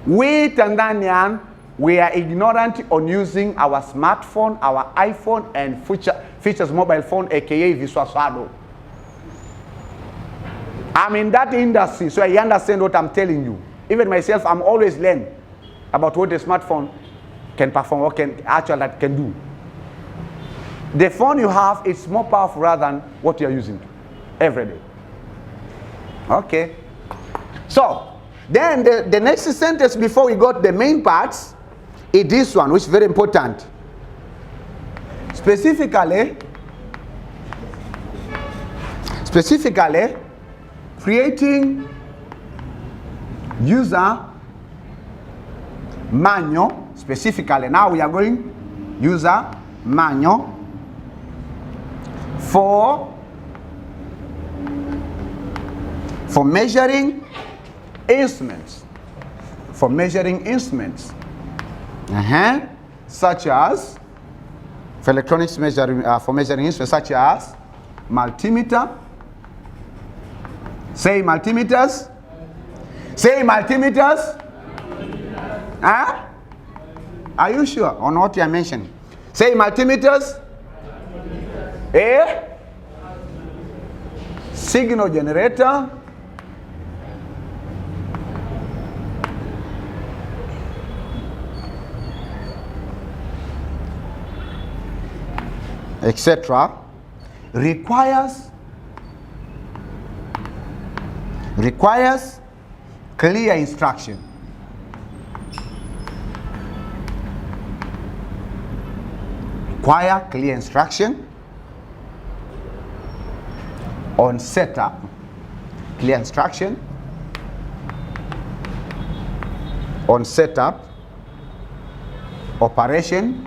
We Tanzanian, we are ignorant on using our smartphone, our iPhone, and features mobile phone, aka Viswaswado. I'm in that industry, so I understand what I'm telling you. Even myself, I'm always learning about what a smartphone can perform, what can do. The phone you have is more powerful rather than what you're using every day. Okay. So, then the next sentence before we got the main parts is this one, which is very important. Specifically, creating user manual, specifically. Now we are going user manual for measuring instruments. For measuring instruments. Such as, for electronics measuring, for measuring instruments, such as multimeter. Say multimeters. Say multimeters. Huh? Are you sure on what you are mentioning? Say multimeters. A signal generator. Etc. requires clear instruction. Require clear instruction on setup, clear instruction on setup, operation,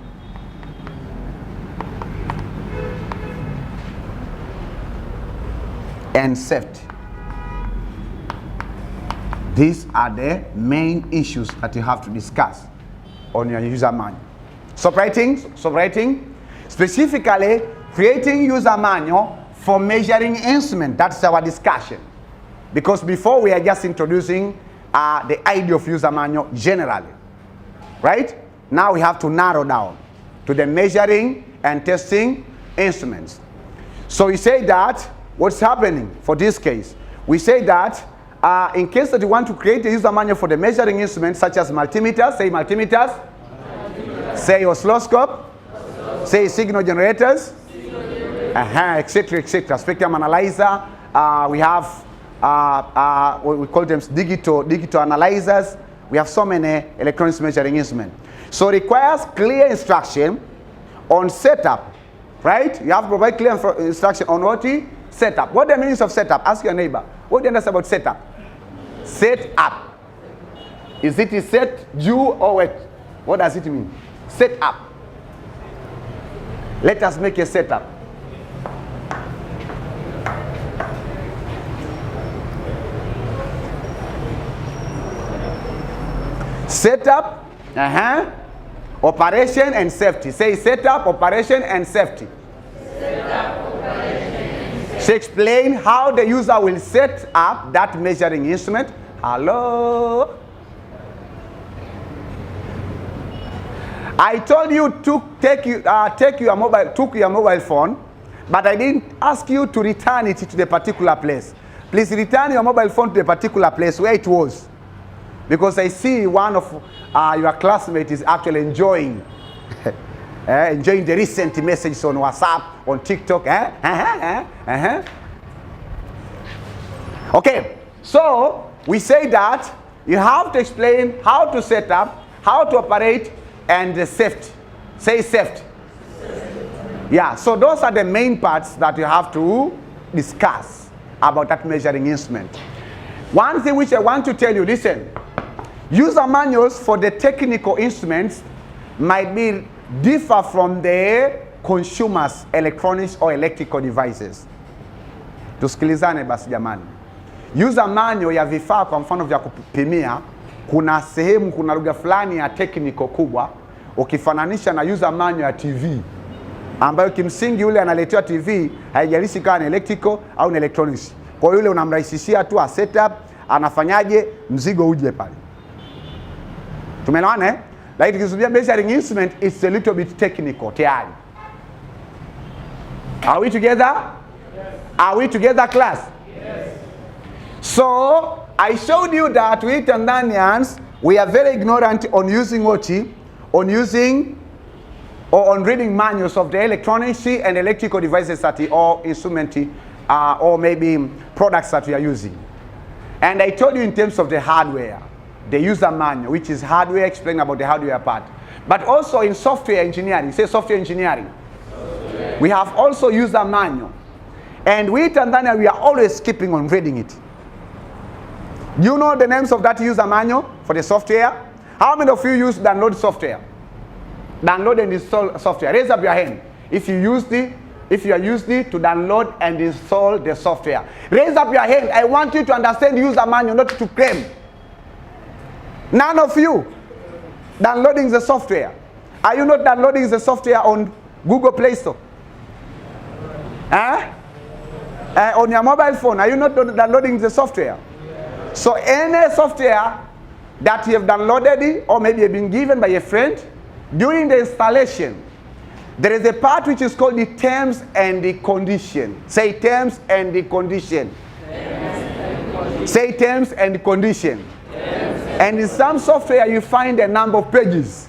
and safety. These are the main issues that you have to discuss on your user manual. Subwriting, specifically creating user manual for measuring instrument. That's our discussion. Because before we are just introducing the idea of user manual generally. Right? Now we have to narrow down to the measuring and testing instruments. So we say that what's happening for this case? We say that in case that you want to create a user manual for the measuring instruments such as multimeters, say multimeters, say oscilloscope, say signal generators, etc. Spectrum analyzer, we have we call them digital analyzers. We have so many electronics measuring instruments. So it requires clear instruction on setup, right? You have to provide clear instruction on what? Setup. What the meanings of setup? Ask your neighbor. What do you understand about setup? Set up. Is it set you or what? What does it mean? Set up. Let us make a setup. Setup, operation and safety. Say setup, operation and safety. Setup, operation and safety. So explain how the user will set up that measuring instrument. Hello? I told you to take your mobile phone, but I didn't ask you to return it to the particular place. Please return your mobile phone to the particular place where it was. Because I see one of your classmates is actually enjoying enjoying the recent messages on WhatsApp, on TikTok. Okay, so we say that you have to explain how to set up, how to operate, and the safety. Say safety. Yeah, so those are the main parts that you have to discuss about that measuring instrument. One thing which I want to tell you, listen, user manuals for the technical instruments might differ from the consumers' electronics or electrical devices. Tusikilizane basi jamani. User manual ya vifaa kwa mfano vya kupimia, kuna sehemu, kuna lugha fulani ya technical kubwa, ukifananisha na user manual ya TV, ambayo kimsingi yule analetewa TV, haijalishi kama ni electrical au ni electronics. Kwa yule unamrahisishia tu a setup, anafanyaje, mzigo uje pale. Tumeelewana eh? Like tukizungumzia measuring instrument, it's a little bit technical tayari. Are we together? Yes. Are we together, class? Yes. So I showed you that we Tanzanians, we are very ignorant on using what? On using or on reading manuals of the electronics and electrical devices that or instrument or maybe products that we are using. And I told you in terms of the hardware, the user manual, which is hardware, explain about the hardware part. But also in software engineering, say software engineering, we have also user manual. And we Tanzania, we are always keeping on reading it. You know the names of that user manual for the software? How many of you use download software? Download and install software. Raise up your hand if you are used it to download and install the software. Raise up your hand. I want you to understand user manual, not to claim. None of you. downloading the software? Are you not downloading the software on Google Play Store? On your mobile phone, are you not downloading the software? So any software that you have downloaded or maybe have been given by a friend, during the installation, there is a part which is called the terms and the condition. Say terms and the condition. Say terms and condition. And in some software you find a number of pages.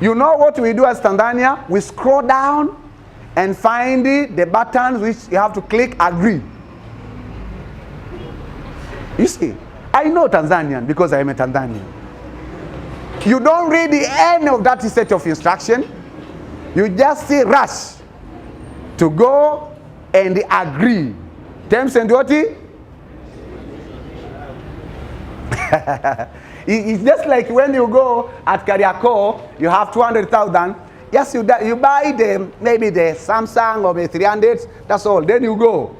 You know what we do as Tanzania? We scroll down and find the buttons which you have to click agree. You see, I know Tanzanian because I am a Tanzanian. You don't read the end of that set of instruction. You just see rush to go and agree. Terms and what? It's just like when you go at Kariako, you have 200,000. Yes, you buy maybe the Samsung or the 300. That's all. Then you go.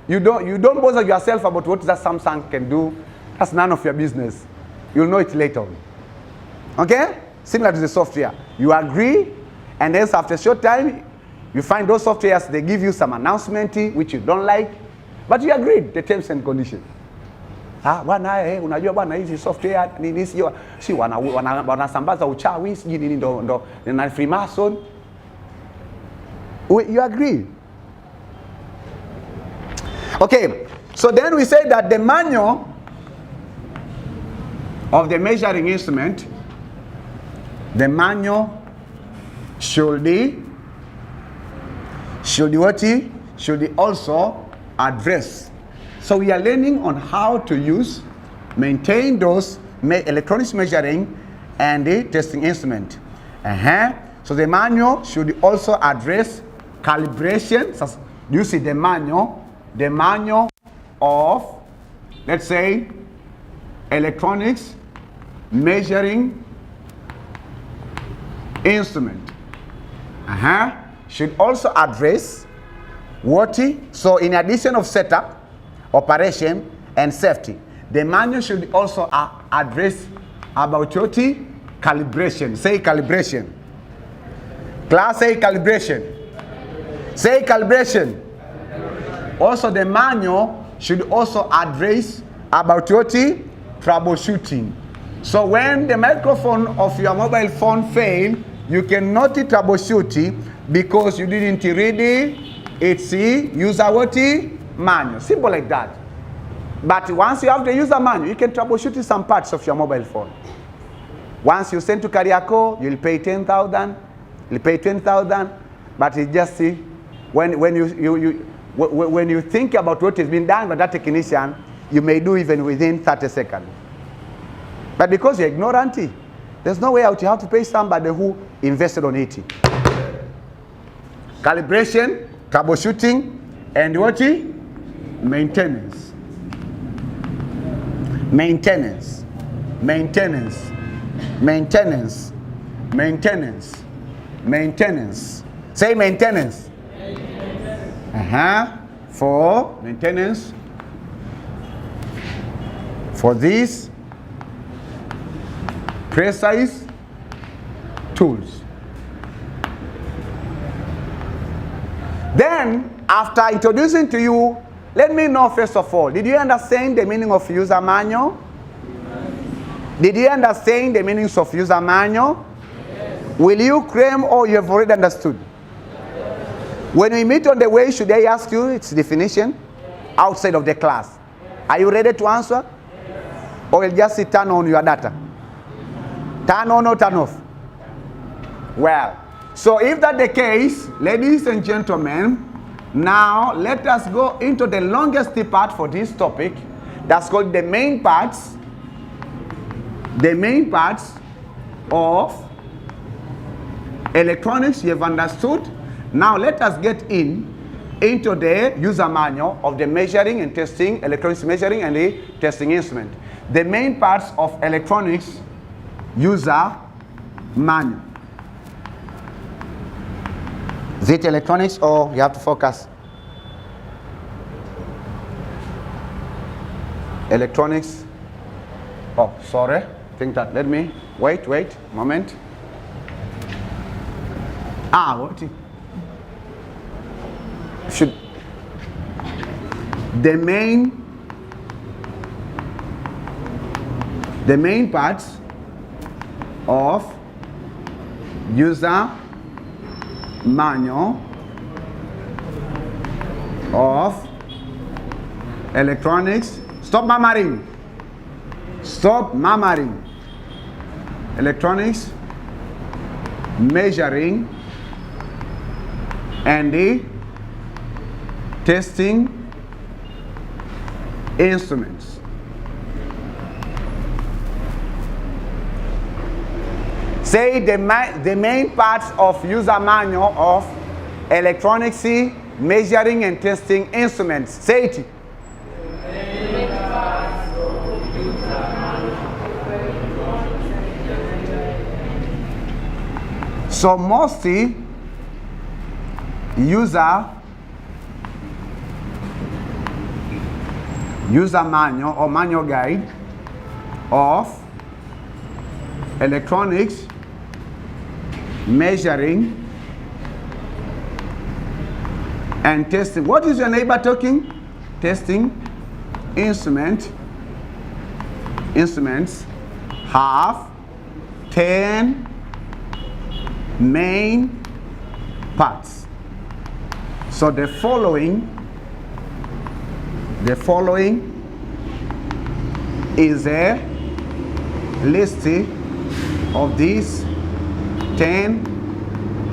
You don't bother yourself about what that Samsung can do. That's none of your business. You'll know it later on. Okay? Similar to the software. You agree, and then after a short time, you find those softwares, they give you some announcement which you don't like, but you agreed the terms and conditions. Unajua bwana hizi software nini sio si wanasambaza uchawi siji nini ndo na Freemason. You agree? Okay, so then we say that the manual of the measuring instrument, the manual should also address. So we are learning on how to use, maintain those electronics measuring and the testing instrument. So the manual should also address calibration. So you see the manual of, let's say, electronics measuring instrument. Should also address what? So in addition of setup, operation and safety, the manual should also address about what? Calibration. Say calibration. Class, say calibration. Say calibration. Also the manual should also address about what? Troubleshooting. So when the microphone of your mobile phone fails, you cannot troubleshoot because you didn't read its user what? Manual. Simple like that. But once you have the user manual, you can troubleshoot some parts of your mobile phone. Once you send to Kariako, you'll pay 10,000, you'll pay 20,000, but it just see when you think about what has been done by that technician, you may do even within 30 seconds. But because you're ignorant, there's no way out. You have to pay somebody who invested on it. Calibration, troubleshooting, and what? Maintenance. Maintenance. Maintenance. Maintenance. Maintenance. Maintenance. Say maintenance. For maintenance. For these precise tools. Then, after introducing to you, let me know first of all, did you understand the meaning of user manual? Did you understand the meanings of user manual? Yes. Will you claim or you have already understood? Yes. When we meet on the way, should I ask you its definition? Yes. Outside of the class. Are you ready to answer? Yes. Or will just turn on your data? Turn on or turn off? Well, so if that's the case, ladies and gentlemen, now let us go into the longest part for this topic. That's called the main parts. The main parts of electronics you have understood. Now let us get into the user manual of the measuring and testing, electronics measuring and the testing instrument. The main parts of electronics user manual. Is it electronics or you have to focus? Electronics. Oh, sorry. Think that. Let me Wait, moment. What? Should the main parts of user manual of electronics. Stop murmuring. Stop murmuring. Electronics measuring and the testing instruments. Say the main parts of user manual of electronics measuring and testing instruments. Say it. So mostly user manual or manual guide of electronics measuring and testing. What is your neighbor talking? Testing instruments have 10 main parts. So the following is a list of these 10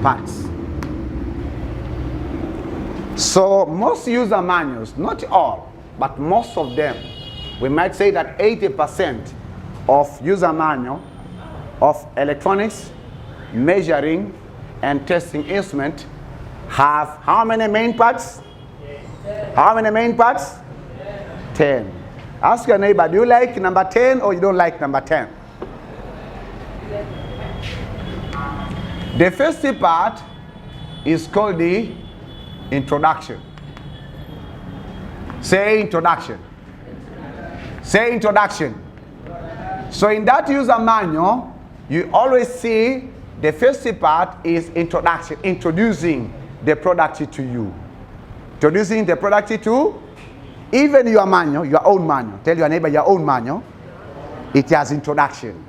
parts. So most user manuals, not all, but most of them, we might say that 80% of user manual of electronics measuring and testing instrument have how many main parts? How many main parts? 10. Ask your neighbor, do you like number 10 or you don't like number 10? The first part is called the introduction. Say introduction. Say introduction. So in that user manual, you always see the first part is introduction, introducing the product to you. Introducing the product to even your manual, your own manual. Tell your neighbor your own manual. It has introduction.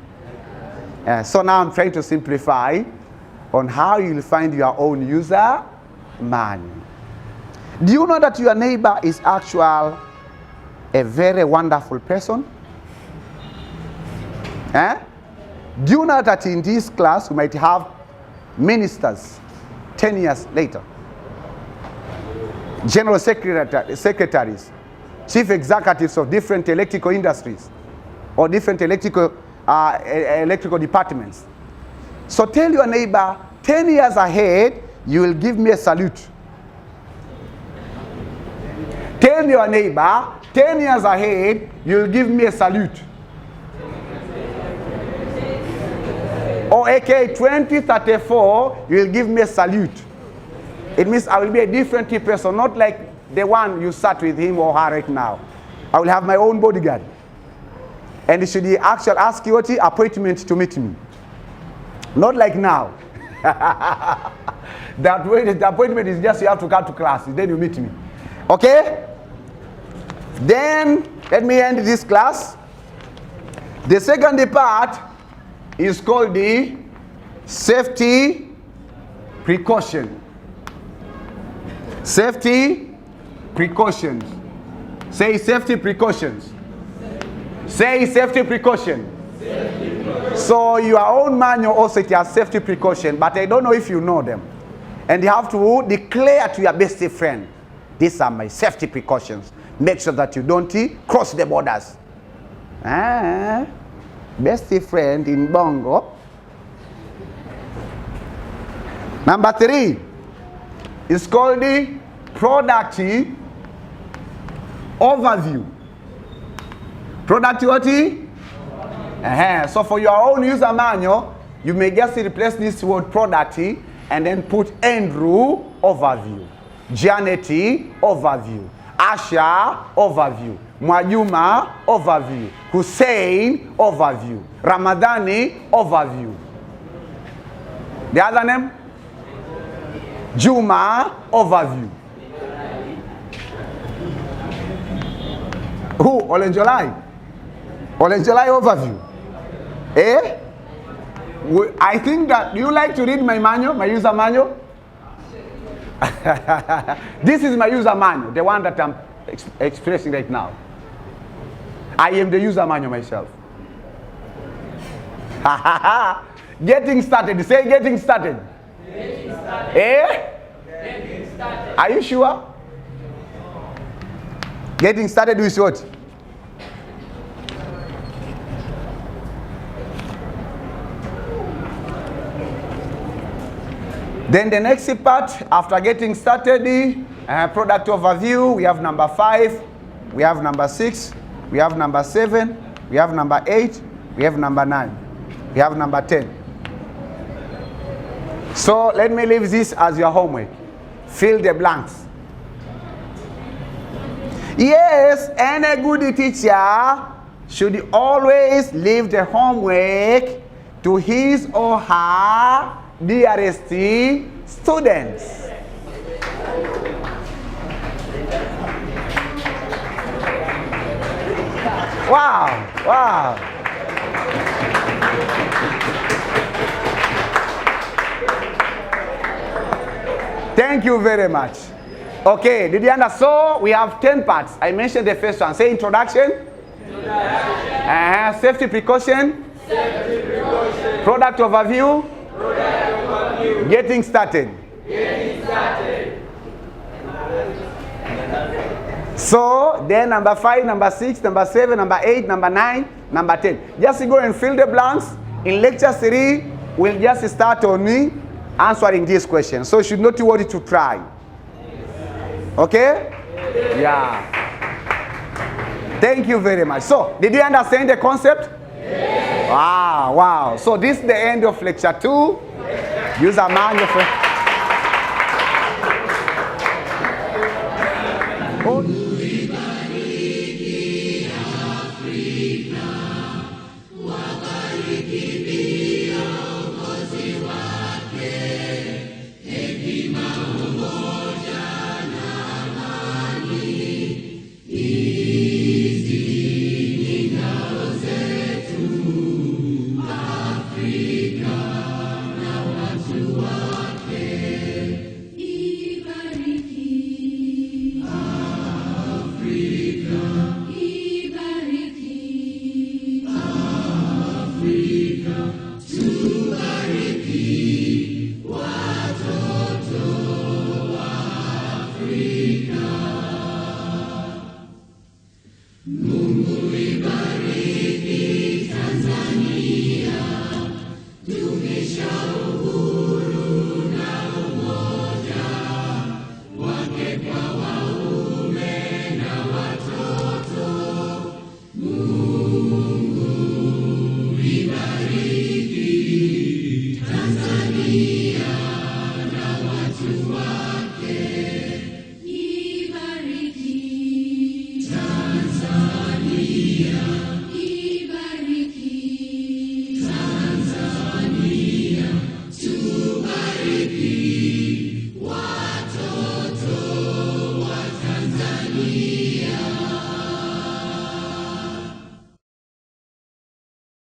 So now I'm trying to simplify on how you'll find your own user manual. Do you know that your neighbor is actually a very wonderful person? Do you know that in this class we might have ministers 10 years later? General secretaries, chief executives of different electrical industries or different electrical departments. So tell your neighbor, 10 years ahead, you will give me a salute. Tell your neighbor, 10 years ahead, you will give me a salute. Or AK 2034, you will give me a salute. It means I will be a different person, not like the one you sat with him or her right now. I will have my own bodyguard. And should he actually ask you what appointment to meet me? Not like now. That way the appointment is just you have to come to class, then you meet me. Okay? Then let me end this class. The second part is called the safety precaution. Safety precautions. Say safety precautions. Say safety precaution. So your own manual also it has safety precaution, but I don't know if you know them. And you have to declare to your best friend, these are my safety precautions. Make sure that you don't cross the borders. Best friend in Bongo. Number 3 is called the product overview. Product what? So for your own user manual, you may just replace this word product and then put Andrew overview, Janet overview, Asha, overview. Mwajuma, overview. Hussein, overview. Ramadhani, overview. The other name? Juma, overview. Who? Olenjolai. Olenjolai, overview. Eh? I think that you like to read my manual, my user manual. This is my user manual, the one that I'm expressing right now. I am the user manual myself. Getting started. Say getting started. Getting started. Eh? Getting started. Are you sure? Getting started with what? Then the next part, after getting started, product overview, we have number 5, we have number 6, we have number 7, we have number 8, we have number 9, we have number 10. So let me leave this as your homework. Fill the blanks. Yes, any good teacher should always leave the homework to his or her dearest students. Wow, wow. Thank you very much. Okay, did you understand? So we have 10 parts. I mentioned the first one. Say introduction. Safety precaution. Safety precaution. Product overview. Getting started. Getting started. So then number 5, number 6, number 7, number 8, number 9, number 10. Just go and fill the blanks. In lecture 3, we'll just start on me answering this question. So you should not worry to try. Okay? Yeah. Thank you very much. So, did you understand the concept? Yes. Wow, wow. So this is the end of lecture 2. Use a manual for